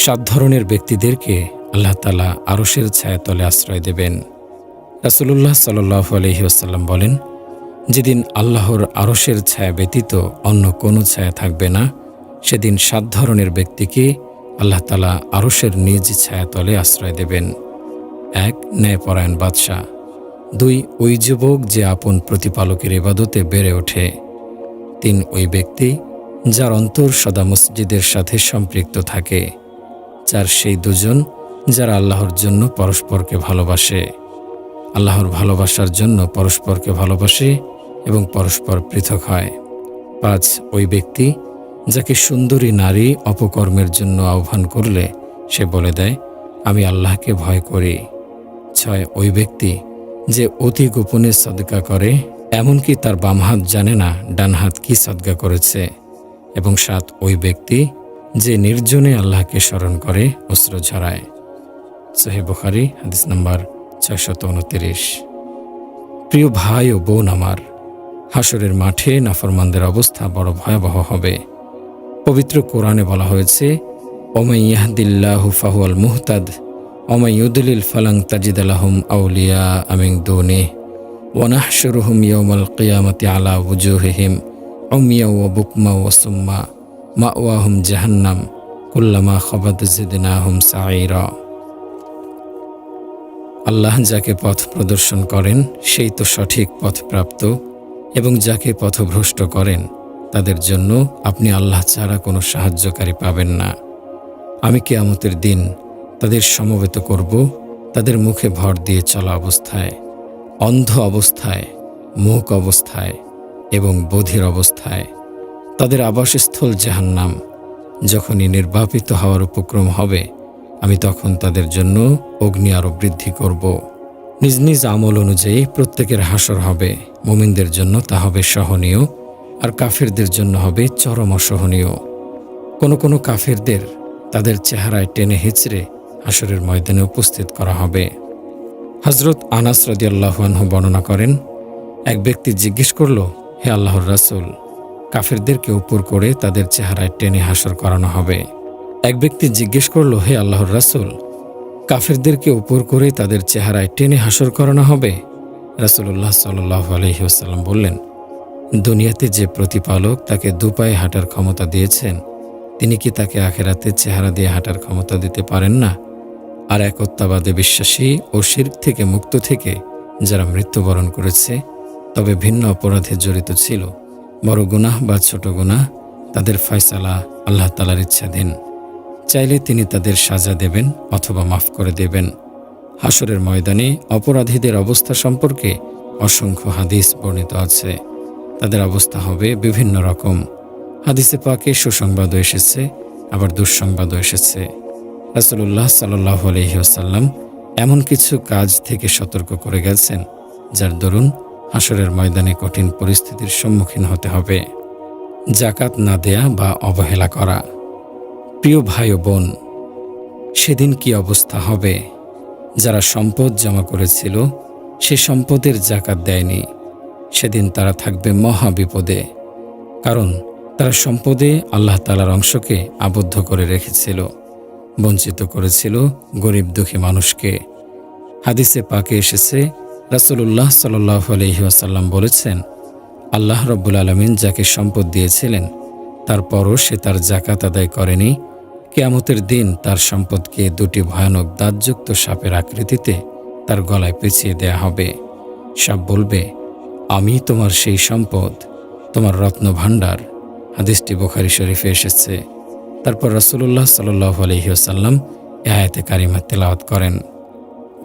7 ধরনের ব্যক্তিদেরকে আল্লাহ তাআলা আরশের ছায়াতলে আশ্রয় দেবেন। রাসূলুল্লাহ সাল্লাল্লাহু আলাইহি ওয়াসাল্লাম বলেন, যেদিন আল্লাহর আরশের ছায়া ব্যতীত অন্য কোনো ছায়া থাকবে না, সেদিন 7 ধরনের ব্যক্তিকে আল্লাহ তাআলা আরশের নিজ ছায়াতলে আশ্রয় দেবেন। 1. ন্যায়পরায়ণ বাদশাহ। 2. ওই যুবক যে আপন প্রতিপালকের ইবাদতে বেড়ে ওঠে। 3. ওই ব্যক্তি যার অন্তর সদা মসজিদের সাথে সম্পৃক্ত থাকে। 4. সেই দুজন যারা আল্লাহর জন্য পরস্পরকে ভালোবাসে, আল্লাহর ভালোবাসার জন্য পরস্পরকে ভালোবাসে এবং পরস্পর পৃথক হয়। 5. ওই ব্যক্তি যাকে সুন্দরী নারী অপকর্মের জন্য আহ্বান করলে সে বলে দেয়, আমি আল্লাহকে ভয় করি। 6, ওই ব্যক্তি যে অতি গোপনে সদকা করে, এমনকি তার বাম হাত জানে না ডান হাত কি সদকা করেছে। এবং 7, ওই ব্যক্তি যে নির্জনে আল্লাহকে স্মরণ করে অশ্রু ঝরায়। সহিহ বুখারী হাদিস নাম্বার 629। প্রিয় ভাই ও বোন আমার, হাসরের মাঠে নাফরমানদের অবস্থা বড় ভয়াবহ হবে। পবিত্র কোরআনে বলা হয়েছে, ওমাই ইয়াহদিল্লাহু ফাহুয়াল মুহতাদ ওমাই ইউদলিল ফালাং তাজিদ লাহুম আউলিয়া মিন দুনিহি ওয়া নাহশুরুহুম ইয়াওমাল কিয়ামাতি আলা ওয়ুজুহিহিম উমিয়া ওয়া বুকমা ওয়া সুম্মা মাওয়াহুম জাহান্নাম কুল্লামা খাবাত জিদনাহুম সাঈরা। আল্লাহ যাকে পথ প্রদর্শন করেন সেই তো সঠিক পথপ্রাপ্ত, এবং যাকে পথভ্রষ্ট করেন তাদের জন্য আপনি আল্লাহ ছাড়া কোনো সাহায্যকারী পাবেন না। আমি কিয়ামতের দিন তাদের সমবেত করব, তাদের মুখে ভর দিয়ে চলা অবস্থায়, অন্ধ অবস্থায়, মূক অবস্থায় এবং বধির অবস্থায়। তাদের আবাসস্থল জাহান্নাম। যখনই নির্বাপিত হওয়ার উপক্রম হবে, আমি তখন তাদের জন্য অগ্নি আরো বৃদ্ধি করব। নিজ নিজ আমল অনুযায়ী প্রত্যেকের হাসর হবে। মুমিনদের জন্য তা হবে সহনীয়, আর কাফেরদের জন্য হবে চরম অসহনীয়। কোনো কাফেরদের তাদের চেহারায় টেনে হিচড়ে হাসরের ময়দানে উপস্থিত করা হবে। হযরত আনাস রাদিয়াল্লাহু আনহু বর্ণনা করেন, এক ব্যক্তি জিজ্ঞেস করল, হে আল্লাহর রাসূল, কাফেরদেরকে উপর করে তাদের চেহারায় টেনে হাসর করানো হবে। এক ব্যক্তি জিজ্ঞেস করল, হে আল্লাহর রাসূল, কাফেরদেরকে উপর করে তাদের চেহারায় টেনে হাসর করানো হবে? রাসূলুল্লাহ সাল্লাল্লাহু আলাইহি ওয়াসাল্লাম বললেন, দুনিয়াতে যে প্রতিপালক তাকে দুপায়ে হাঁটার ক্ষমতা দিয়েছেন, তিনি কি তাকে আখিরাতে চেহারা দিয়ে হাঁটার ক্ষমতা দিতে পারেন না? আর একত্ববাদে বিশ্বাসী ও শিরক থেকে মুক্ত থেকে যারা মৃত্যুবরণ করেছে, তবে ভিন্ন অপরাধে জড়িত ছিল, বড় গুনাহ বা ছোট গুনাহ, তাদের ফয়সালা আল্লাহ তাআলার ইচ্ছাধীন। চাইলে তিনি তাদের সাজা দেবেন অথবা মাফ করে দেবেন। হাসরের ময়দানে অপরাধীদের অবস্থা সম্পর্কে অসংখ্য হাদিস বর্ণিত আছে। তাদের অবস্থা হবে বিভিন্ন রকম। হাদিসে পাকে সুসংবাদও এসেছে, আবার দুঃসংবাদও এসেছে। রাসূলুল্লাহ সাল্লাল্লাহু আলাইহি ওয়াসাল্লাম এমন কিছু কাজ থেকে সতর্ক করে গেছেন, যার দরুন হাসরের ময়দানে কঠিন পরিস্থিতির সম্মুখীন হতে হবে। যাকাত না দেয়া বা অবহেলা করা। প্রিয় ভাই ও বোন, সেদিন কি অবস্থা হবে? যারা সম্পদ জমা করেছিল সে সম্পদের যাকাত দেয়নি, সেদিন তারা থাকবে মহা বিপদে। কারণ তারা সম্পদে আল্লাহ তাআলার অংশকে আবদ্ধ করে রেখেছিল, বঞ্চিত করেছিল গরিব দুঃখী মানুষকে। হাদিসে পাকে এসেছে, রাসূলুল্লাহ সাল্লাল্লাহু আলাইহি ওয়াসাল্লাম বলেছেন, আল্লাহ রাব্বুল আলামিন যাকে সম্পদ দিয়েছিলেন, তারপরও সে তার যাকাত আদায় করেনি, কিয়ামতের দিন তার সম্পদকে দুটি ভয়ানক দাঁতযুক্ত সাপের আকৃতিতে তার গলায় পেঁচিয়ে দেয়া হবে। সাপ বলবে, আমি তোমার সেই সম্পদ, তোমার রত্ন ভাণ্ডার। হাদিসটি বুখারী শরীফে এসেছে। তারপর রাসূলুল্লাহ সাল্লাল্লাহু আলাইহি ওয়াসাল্লাম এই আয়াতে কারিমা তেলাওয়াত করেন,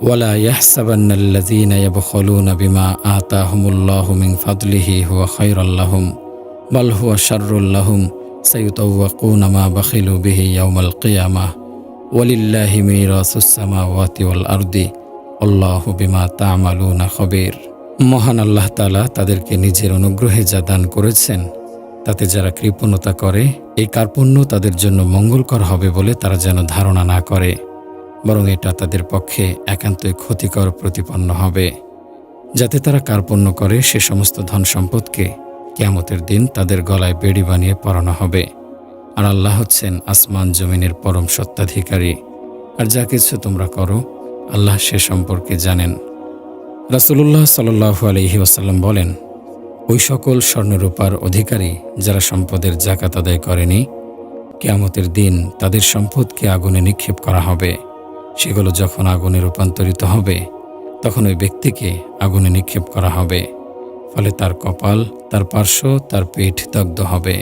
ওয়ালা ইয়াহসাবান্নাল্লাযীনা ইয়াবখুলুনা বিমা আতাহুমুল্লাহু মিন ফাদলিহি হুয়া খায়রুল লাহুম বাল হুয়া শাররুল লাহুম সায়ুতাওয়াকুনা মা বাখিলু বিহি ইয়াওমাল কিয়ামাহ ওয়ালিল্লাহি মিরাসুস সামাওয়াতি ওয়াল আরদি আল্লাহু বিমা তা'মালুনা খাবীর। মহান আল্লাহ তাআলা তাদেরকে নিজের অনুগ্রহে যা দান করেছেন, তাতে যারা কৃপণতা করে, এই কার্পণ্য তাদের জন্য মঙ্গলকর হবে বলে তারা যেন ধারণা না করে, বরং এটা তাদের পক্ষে একান্তই ক্ষতিকর প্রতিপন্ন হবে। যাতে তারা কার্পণ্য করে সে সমস্ত ধন সম্পদকে কিয়ামতের দিন তাদের গলায় বেড়ি বানিয়ে পরানো হবে। আর আল্লাহ হচ্ছেন আসমান জমিনের পরম সত্ত্বাধিকারী। আর যা কিছু তোমরা করো, আল্লাহ সে সম্পর্কে জানেন। রাসূলুল্লাহ সাল্লাল্লাহু আলাইহি ওয়াসাল্লাম বলেন, ওই সকল স্বর্ণরূপার অধিকারী যারা সম্পদের যাকাত আদায় করেনি, কিয়ামতের দিন তাদের সম্পদকে আগুনে নিক্ষেপ করা হবে। সেগুলো যখন আগুনে রূপান্তরিত হবে, তখন ওই ব্যক্তিকে আগুনে নিক্ষেপ করা হবে। ফলে তার কপাল, তার পার্শ্ব, তার পেট দগ্ধ হবে।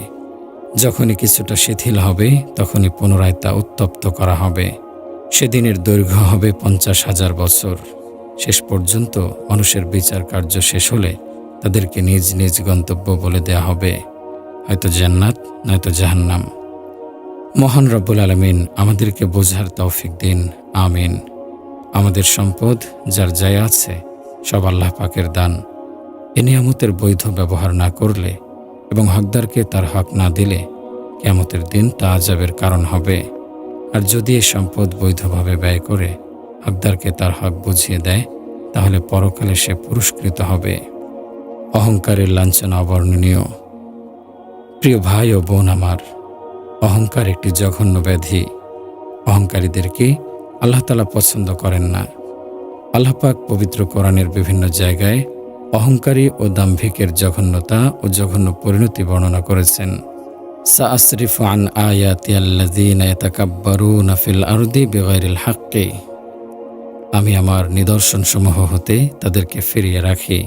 যখনই কিছুটা শিথিল হবে, তখনই পুনরায় তা উত্তপ্ত করা হবে। সেদিনের দৈর্ঘ্য হবে 50,000 বছর। শেষ পর্যন্ত মানুষের বিচার কার্য শেষ হলে তাদেরকে নিজ নিজ গন্তব্য বলে দেয়া হবে। হয়তো জান্নাত নয়তো জাহান্নাম। মহান রব্বুল আলামিন আমাদেরকে বোঝার তৌফিক দিন, আমিন। আমাদের সম্পদ যার যায় আছে সব আল্লাহ পাকের দান। এ নিয়ামতের বৈধ ব্যবহার না করলে এবং হকদারকে তার হক না দিলে কিয়ামতের দিন তা আযাবের কারণ হবে। আর যদি এ সম্পদ বৈধভাবে ব্যয় করে হকদারকে তার হক বুঝিয়ে দেয় তাহলে পরকালে সে পুরস্কৃত হবে। অহংকারের লাঞ্ছনা অবর্ণনীয়। প্রিয় ভাই ও বোন আমার, অহংকার একটি জঘন্য ব্যাধি। অহংকারীদেরকে আল্লাহ তাআলা পছন্দ করেন না। আল্লাহ পাক পবিত্র কোরআনের বিভিন্ন জায়গায় অহংকারী ও দাম্ভিকের জঘন্যতা ও জঘন্য পরিণতি বর্ণনা করেছেন। সাআসরিফু আন আয়াতি আল্লাযীনা ইয়াতাকাব্বারুনা ফিল আরদি বিগাইরিল হাক্কি। আমি আমার নিদর্শনসমূহ হতে তাদেরকে ফিরিয়ে রাখি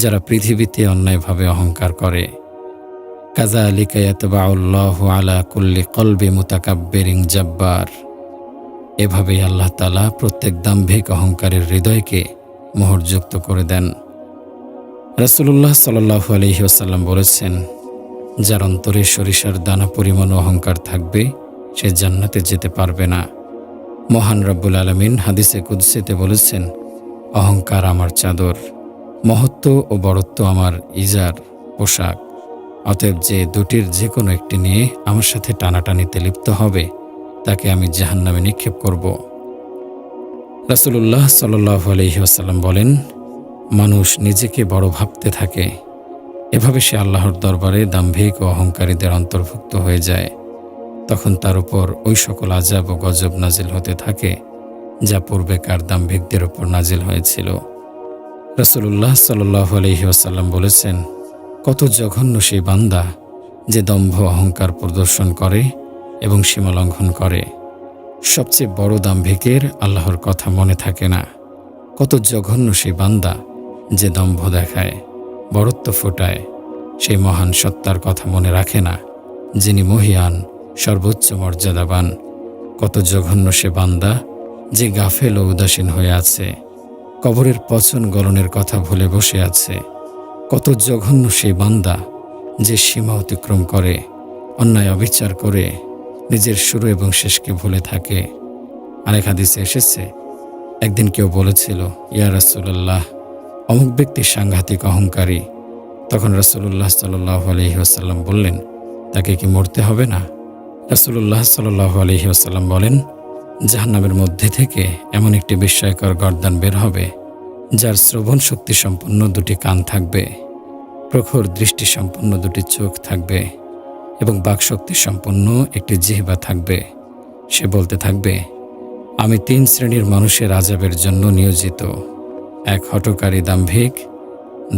যারা পৃথিবীতে অন্যায়ভাবে অহংকার করে। কাযালিকা ইয়াতবাউল্লাহু আলা কুল্লি কলবি মুতাকাব্বিরিন জাব্বার। এভাবেই আল্লাহ তাআলা প্রত্যেক দাম্ভিক অহংকারের হৃদয়কে মোহরযুক্ত করে দেন। রাসূলুল্লাহ সাল্লাল্লাহু আলাইহি ওয়াসাল্লাম বলেছেন, যার অন্তরে সরিষার দানা পরিমাণ অহংকার থাকবে সে জান্নাতে যেতে পারবে না। মহান রব্বুল আলামিন হাদিসে কুদসিতে বলেছেন, অহংকার আমার চাদর, মহত্ব ও বড়ত্ব আমার ইজার পোশাক। অতএব যে দুটির যে কোনো একটি নিয়ে আমার সাথে টানাটানিতে লিপ্ত হবে তাকে আমি জাহান্নামে নিক্ষেপ করব। রাসূলুল্লাহ সাল্লাল্লাহু আলাইহি ওয়াসাল্লাম বলেন, মানুষ নিজেকে বড় ভাবতে থাকে, এভাবে সে আল্লাহর দরবারে দাম্ভিক ও অহংকারীদের অন্তর্ভুক্ত হয়ে যায়। তখন তার উপর ওই সকল আযাব ও গজব নাজিল হতে থাকে যা পূর্বেকার দাম্ভিকদের উপর নাজিল হয়েছিল। রাসূলুল্লাহ সাল্লাল্লাহু আলাইহি ওয়াসাল্লাম বলেছেন, কত জঘন্য সেই বান্দা যে দম্ভ অহংকার প্রদর্শন করে এবং সীমালঙ্ঘন করে। সবচেয়ে বড় দাম্ভিকের আল্লাহর কথা মনে থাকে না। কত জঘন্য সেই বান্দা যে দম্ভ দেখায়, বড়ত্ব ফোটায়, সেই মহান সত্তার কথা মনে রাখে না যিনি মহিয়ান, সর্বোচ্চ মর্যাদাবান। কত জঘন্য সে বান্দা যে গাফেল ও উদাসীন হয়ে আছে, কবরের পচন গলনের কথা ভুলে বসে আছে। কত জঘন্য সেই বান্দা যে সীমা অতিক্রম করে, অন্যায় অবিচার করে, নিজের শুরু এবং শেষকে ভুলে থাকে। আরেক হাদিসে এসেছে, একদিন কেউ বলেছিল, ইয়া রাসূলুল্লাহ, অমুক ব্যক্তি সাংঘাতিক অহংকারী। তখন রাসূলুল্লাহ সাল্লাল্লাহু আলাইহি ওয়াসাল্লাম বললেন, তাকে কি মরতে হবে না? রাসূলুল্লাহ সাল্লাল্লাহু আলাইহি ওয়াসাল্লাম বলেন, জাহান্নামের মধ্যে থেকে এমন একটি বিস্ময়কর গর্দান বের হবে যার শ্রবণ শক্তি সম্পন্ন দুটি কান থাকবে, প্রখর দৃষ্টি সম্পন্ন দুটি চোখ থাকবে এবং বাকশক্তি সম্পন্ন একটি জিহ্বা থাকবে। সে বলতে থাকবে, আমি 3 শ্রেণীর মানুষের আযাবের জন্য নিয়োজিত। 1 হঠকারী দাম্ভিক,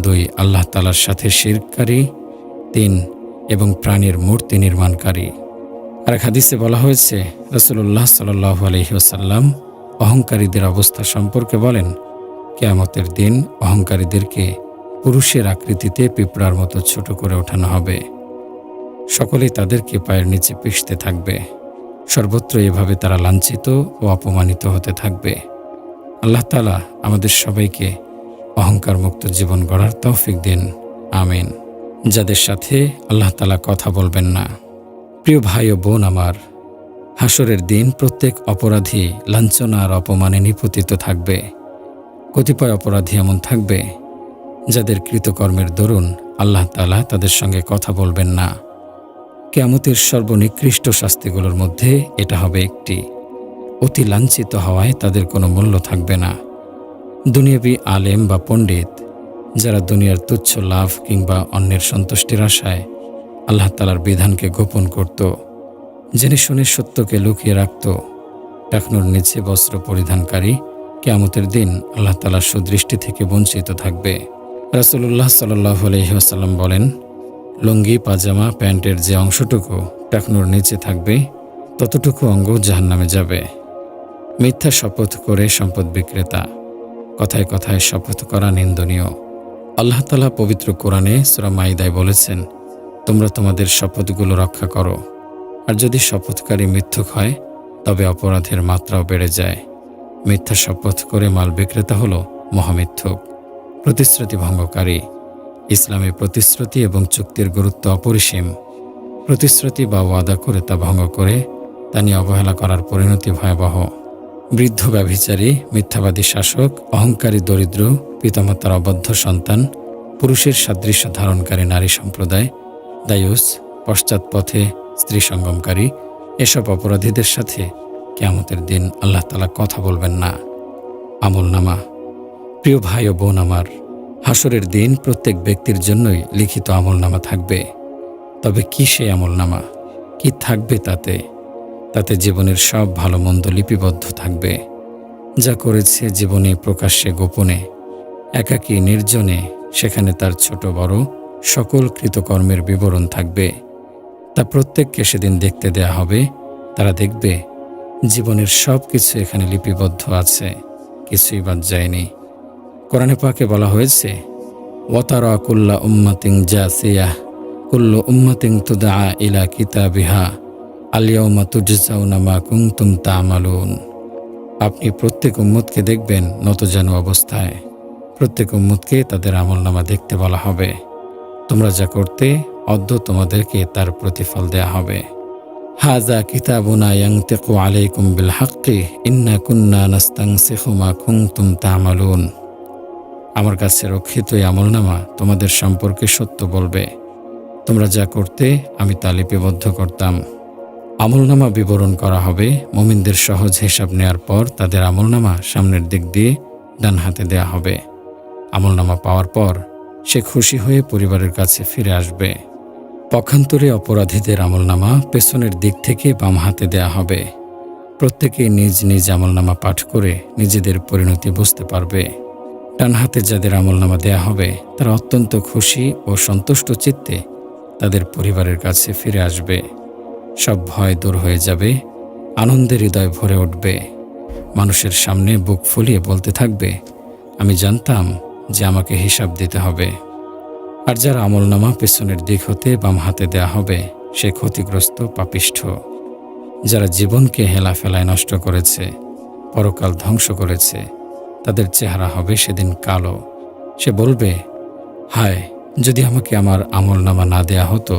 2 আল্লাহ তাআলার সাথে শিরককারী, 3 এবং প্রাণীর মূর্তি নির্মাণকারী। আর এক হাদিসে বলা হয়েছে, রাসূলুল্লাহ সাল্লাল্লাহু আলাইহি ওয়াসাল্লাম অহংকারীদের অবস্থা সম্পর্কে বলেন, কিয়ামতের দিন অহংকারীদেরকে পুরুষের আকৃতিতে পিঁপড়ার মতো ছোট করে ওঠানো হবে। সকলেই তাদেরকে পায়ের নিচে পিষতে থাকবে। সর্বত্র এভাবে তারা লাঞ্ছিত ও অপমানিত হতে থাকবে। আল্লাহ তাআলা আমাদের সবাইকে অহংকার মুক্ত জীবন গড়ার তৌফিক দিন, আমিন। যাদের সাথে আল্লাহ তাআলা কথা বলবেন না। প্রিয় ভাই ও বোন আমার, হাসরের দিন প্রত্যেক অপরাধী লাঞ্ছনা আর অপমানে নিপতিত থাকবে। কতিপয় অপরাধী এমন থাকবে যাদের কৃতকর্মের দরুন আল্লাহ তাআলা তাদের সঙ্গে কথা বলবেন না। কিয়ামতের সর্বনিকৃষ্ট শাস্তিগুলোর মধ্যে এটা হবে একটি। অতি লাঞ্ছিত হওয়ায় তাদের কোনো মূল্য থাকবে না। দুনিয়াবী আলেম বা পণ্ডিত যারা দুনিয়ার তুচ্ছ লাভ কিংবা অন্যের সন্তুষ্টির আশায় আল্লাহ তাআলার বিধানকে গোপন করত, জেনে শুনে সত্যকে লুকিয়ে রাখত, টাকনুর নিচে বস্ত্র পরিধানকারী কিয়ামতের দিন আল্লাহ তাআলার সুদৃষ্টি থেকে বঞ্চিত থাকবে। রাসূলুল্লাহ সাল্লাল্লাহু আলাইহি ওয়াসাল্লাম বলেন, লুঙ্গি, পাজামা, প্যান্টের যে অংশটুকু টাকনুর নিচে থাকবে ততটুকু অঙ্গ জাহান্নামে যাবে। মিথ্যা শপথ করে সম্পদ বিক্রেতা, কথায় কথায় শপথ করা নিন্দনীয়। আল্লাহ তাআলা পবিত্র কোরআনে সূরা মাইদায় বলেছেন, তোমরা তোমাদের শপথগুলো রক্ষা করো, আর যদি শপথকারী মিথ্যুক হয় তবে অপরাধের মাত্রাও বেড়ে যায়। মিথ্যা শপথ করে মাল বিক্রেতা হলো মহামিথ্যুক, প্রতিশ্রুতি ভঙ্গকারী। ইসলামে প্রতিশ্রুতি এবং চুক্তির গুরুত্ব অপরিসীম। প্রতিশ্রুতি বা ওয়াদা করে তা ভঙ্গ করে তা নিয়ে অবহেলা করার পরিণতি ভয়াবহ। বৃদ্ধ ব্যভিচারী, মিথ্যাবাদী শাসক, অহংকারী দরিদ্র, পিতামাতার অবদ্ধ সন্তান, পুরুষের সাদৃশ্য ধারণকারী নারী সম্প্রদায়, দায়ুস, পশ্চাৎপথে স্ত্রী সঙ্গমকারী, এসব অপরাধীদের সাথে কিয়ামতের দিন আল্লাহ তাআলা কথা বলবেন না। আমলনামা। প্রিয় ভাই ও বোন আমার, হাসরের দিন প্রত্যেক ব্যক্তির জন্যই লিখিত আমলনামা থাকবে। তবে কি সেই আমলনামা? কি থাকবে তাতে? তাতে জীবনের সব ভালো মন্দ লিপিবদ্ধ থাকবে। যা করেছে জীবনে, প্রকাশ্যে, গোপনে, একাকী, নির্জনে, সেখানে তার ছোট বড় সকল কৃতকর্মের বিবরণ থাকবে। তা প্রত্যেককে সেদিন দেখতে দেয়া হবে। তারা দেখবে জীবনের সব কিছু এখানে লিপিবদ্ধ আছে, কিছুই বাদ যায়নি। কোরআনে পাকে বলা হয়েছে, ওয়াতারা কুল্লা উম্মাতিন জাসিয়াহ কুল্লু উম্মাতিন তুদআ ইলা কিতাবিহা আল ইয়াউমা তুজজাউনা মা কুনতুম তা'মালুন। আপনি প্রত্যেক উম্মতকে দেখবেন নতজানু অবস্থায়। প্রত্যেক উম্মতকে তাদের আমলনামা দেখতে বলা হবে। তোমরা যা করতে অদ্য তোমাদেরকে তার প্রতিফল দেয়া হবে। হাযা কিতাবুনা ইয়ানতিকু আলাইকুম বিল হাক্কি ইন্না কুন্না নাস্তানসিখু মা কুনতুম তা'মালুন। আমার কাছে রক্ষিত এই আমলনামা তোমাদের সম্পর্কে সত্য বলবে। তোমরা যা করতে আমি তা লিপিবদ্ধ করতাম। আমলনামা বিবরণ করা হবে। মুমিনদের সহজ হিসাব নেয়ার পর তাদের আমলনামা সামনের দিক দিয়ে ডান হাতে দেয়া হবে। আমলনামা পাওয়ার পর সে খুশি হয়ে পরিবারের কাছে ফিরে আসবে। পক্ষান্তরে অপরাধীদের আমলনামা পেছনের দিক থেকে বাম হাতে দেয়া হবে। প্রত্যেকেই নিজ নিজ আমলনামা পাঠ করে নিজেদের পরিণতি বুঝতে পারবে। ডান হাতে যাদের আমলনামা দেয়া হবে তারা অত্যন্ত খুশি ও সন্তুষ্ট চিত্তে তাদের পরিবারের কাছে ফিরে আসবে। সব ভয় দূর হয়ে যাবে, আনন্দে হৃদয় ভরে উঠবে। মানুষের সামনে বুক ফুলিয়ে বলতে থাকবে, আমি জানতাম যে আমাকে হিসাব দিতে হবে। আর যার আমলনামা পেছনের দিক হতে বাম হাতে দেয়া হবে সে ক্ষতিগ্রস্ত, পাপিষ্ঠ। যারা জীবনকে হেলাফেলায় নষ্ট করেছে, পরকাল ধ্বংস করেছে, তাদের চেহারা হবে সেদিন কালো। সে বলবে, হায়, যদি আমাকে আমার আমলনামা না দেয়া হতো,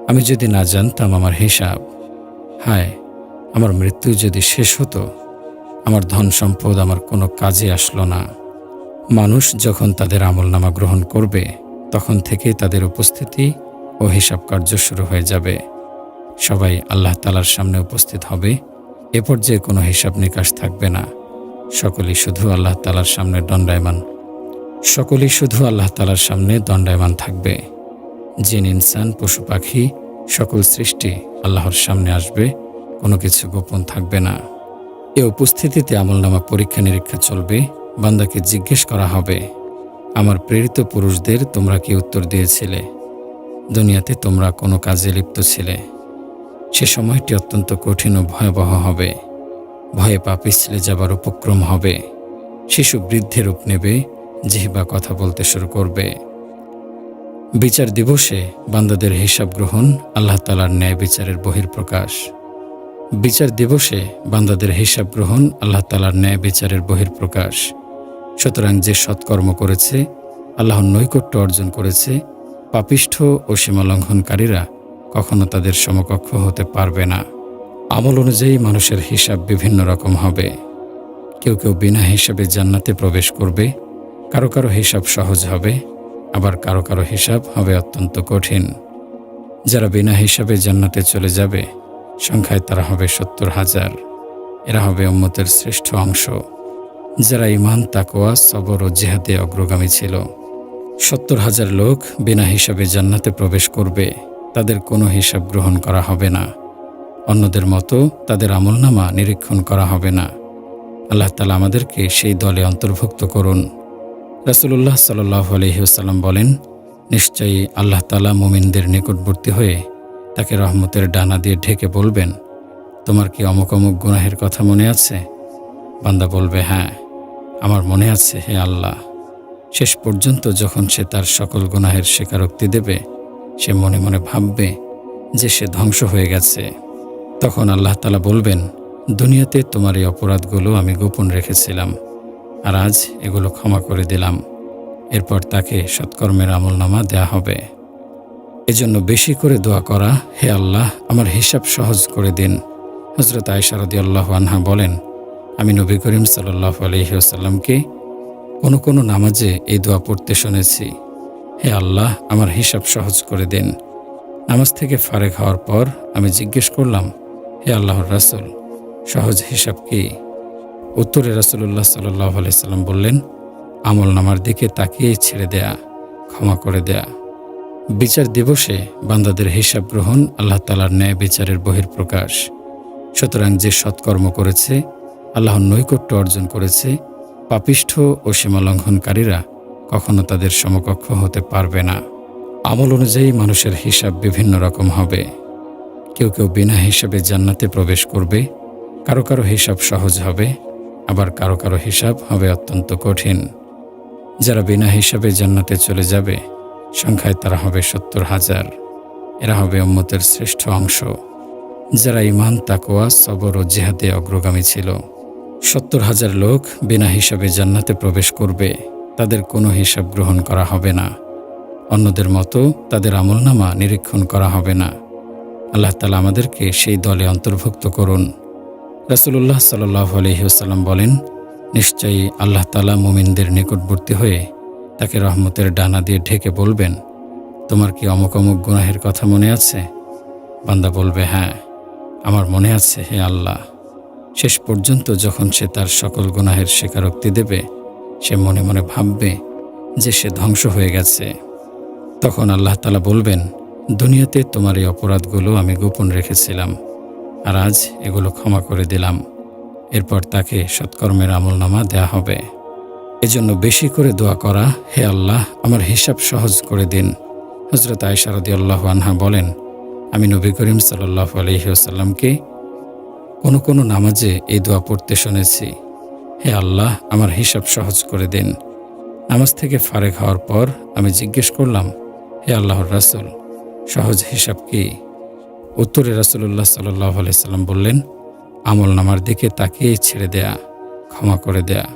আমি যদি না জানতাম আমার হিসাব, হায়, আমার মৃত্যু যদি শেষ হতো, আমার ধন সম্পদ আমার কোনো কাজে আসলো না। মানুষ যখন তাদের আমলনামা গ্রহণ করবে তখন থেকে তাদের উপস্থিতি ও হিসাব কার্য শুরু হয়ে যাবে। সবাই আল্লাহ তাআলার সামনে উপস্থিত হবে। এ পর্যায়ে কোনো হিসাব নিকাশ থাকবে না। সকলেই শুধু আল্লাহ তাআলার সামনে দণ্ডায়মান থাকবে। জিন, ইনসান, পশু পাখি, সকল সৃষ্টি আল্লাহর সামনে আসবে। কোনো কিছু গোপন থাকবে না। এ উপস্থিতিতে আমলনামা পরীক্ষা নিরীক্ষা চলবে। বান্দাকে জিজ্ঞেস করা হবে, আমার প্রেরিত পুরুষদের তোমরা কি উত্তর দিয়েছিলে? দুনিয়াতে তোমরা কোনো কাজে লিপ্ত ছিলে? সে সময়টি অত্যন্ত কঠিন ও ভয়াবহ হবে। ভয়ে পা পিছলে যাবার উপক্রম হবে। শিশু বৃদ্ধের রূপ নেবে, জিহ্বা কথা বলতে শুরু করবে। বিচার দিবসে বান্দাদের হিসাব গ্রহণ আল্লাহ তাআলার ন্যায় বিচারের বহিঃপ্রকাশ। বিচার দিবসে বান্দাদের হিসাব গ্রহণ আল্লাহ তাআলার ন্যায় বিচারের বহিঃপ্রকাশ। সুতরাং যে সৎকর্ম করেছে, আল্লাহর নৈকট্য অর্জন করেছে, পাপিষ্ঠ ও সীমালঙ্ঘনকারীরা কখনো তাদের সমকক্ষ হতে পারবে না। আমল অনুযায়ী মানুষের হিসাব বিভিন্ন রকম হবে। কেউ কেউ বিনা হিসাবে জান্নাতে প্রবেশ করবে, কারো কারো হিসাব সহজ হবে, আবার কারো কারো হিসাব হবে অত্যন্ত কঠিন। যারা বিনা হিসাবে জান্নাতে চলে যাবে সংখ্যায় তারা হবে ৭০,০০০। এরা হবে উম্মতের শ্রেষ্ঠ অংশ, যারা ঈমান, তাকওয়া, সবর ও জিহাদে অগ্রগামী ছিল। ৭০,০০০ লোক বিনা হিসাবে জান্নাতে প্রবেশ করবে। তাদের কোনো হিসাব গ্রহণ করা হবে না। অন্যদের মতো তাদের আমলনামা নিরীক্ষণ করা হবে না। আল্লাহ তাআলা আমাদেরকে সেই দলে অন্তর্ভুক্ত করুন। রাসূলুল্লাহ সাল্লাল্লাহু আলাইহি ওয়াসাল্লাম বলেন, নিশ্চয়ই আল্লাহ তাআলা মুমিনদের নিকটবর্তী হয়ে তাকে রহমতের ডানা দিয়ে ঢেকে বলবেন, তোমার কি অমুক অমুক গুনাহের কথা মনে আছে? বান্দা বলবে, হ্যাঁ, আমার মনে আছে হে আল্লাহ। শেষ পর্যন্ত যখন সে তার সকল গুনাহের স্বীকারোক্তি দেবে, সে মনে মনে ভাববে যে সে ধ্বংস হয়ে গেছে। তখন আল্লাহ তাআলা বলবেন, দুনিয়াতে তোমার এই অপরাধগুলো আমি গোপন রেখেছিলাম, আর আজ এগুলো ক্ষমা করে দিলাম। এরপর তাকে সৎকর্মের আমলনামা দেয়া হবে। এজন্য বেশি করে দোয়া করা, হে আল্লাহ আমার হিসাব সহজ করে দিন। হযরত আয়েশা রাদিয়াল্লাহু আনহা বলেন, আমি নবী করিম সাল্লাল্লাহু আলাইহি ওয়াসাল্লামকে কোনো নামাজে এই দোয়া পড়তে শুনেছি, হে আল্লাহ আমার হিসাব সহজ করে দিন। নামাজ থেকে ফারেক হওয়ার পর আমি জিজ্ঞেস করলাম, হে আল্লাহর রাসূল, সহজ হিসাব কি? উত্তরে রাসূলুল্লাহ সাল্লাল্লাহু আলাইহি সাল্লাম বললেন, আমলনামার দিকে তাকিয়েই ছেড়ে দেয়া, ক্ষমা করে দেয়া। বিচার দিবসে বান্দাদের হিসাব গ্রহণ আল্লাহ তাআলার ন্যায় বিচারের বহিঃপ্রকাশ। সুতরাং যে সৎকর্ম করেছে, আল্লাহর নৈকট্য অর্জন করেছে, পাপিষ্ঠ ও সীমালঙ্ঘনকারীরা কখনো তাদের সমকক্ষ হতে পারবে না। আমল অনুযায়ী মানুষের হিসাব বিভিন্ন রকম হবে। কেউ বিনা হিসাবে জান্নাতে প্রবেশ করবে, কারো হিসাব সহজ হবে, আবার কারো হিসাব হবে অত্যন্ত কঠিন। যারা বিনা হিসাবে জান্নাতে চলে যাবে, সংখ্যায় তারা হবে ৭০,০০০। এরা হবে উম্মতের শ্রেষ্ঠ অংশ, যারা ঈমান, তাকওয়া, সবর ও জিহাদে অগ্রগামী ছিল। ৭০,০০০ লোক বিনা হিসাবে জান্নাতে প্রবেশ করবে, তাদের কোনো হিসাব গ্রহণ করা হবে না। অন্যদের মতো তাদের আমলনামা নিরীক্ষণ করা হবে না। আল্লাহ তাআলা আমাদেরকে সেই দলে অন্তর্ভুক্ত করুন। রাসূলুল্লাহ সাল্লাল্লাহু আলাইহি ওয়াসাল্লাম বলেন, নিশ্চয়ই আল্লাহ তাআলা মুমিনদের নিকটবর্তী হয়ে তাকে রহমতের ডানা দিয়ে ঢেকে বলবেন, তোমার কি অমুক গুনাহের কথা মনে আছে? বান্দা বলবে, হ্যাঁ আমার মনে আছে হে আল্লাহ। শেষ পর্যন্ত যখন সে তার সকল গুনাহের স্বীকারোক্তি দেবে, সে মনে মনে ভাববে যে সে ধ্বংস হয়ে গেছে। তখন আল্লাহ তাআলা বলবেন, দুনিয়াতে তোমার এই অপরাধগুলো আমি গোপন রেখেছিলাম, আর আজ এগুলো ক্ষমা করে দিলাম। এরপর তাকে সৎকর্মের আমলনামা দেয়া হবে। এজন্য বেশি করে দোয়া করা, হে আল্লাহ আমার হিসাব সহজ করে দিন। হযরত আয়েশা রাদিয়াল্লাহু আনহা বলেন, আমি নবী করিম সাল্লাল্লাহু আলাইহি ওয়াসাল্লামকে কোনো নামাজে এই দোয়া পড়তে শুনেছি, হে আল্লাহ আমার হিসাব সহজ করে দিন। নামাজ থেকে ফারেক হওয়ার পর আমি জিজ্ঞেস করলাম, হে আল্লাহর রাসূল, সহজ হিসাব কি? উত্তরে রাসূলুল্লাহ সাল্লাল্লাহু আলাইহি সাল্লাম বললেন, আমলনামার দিকে তাকিয়েই ছেড়ে দেয়া, ক্ষমা করে দেয়া।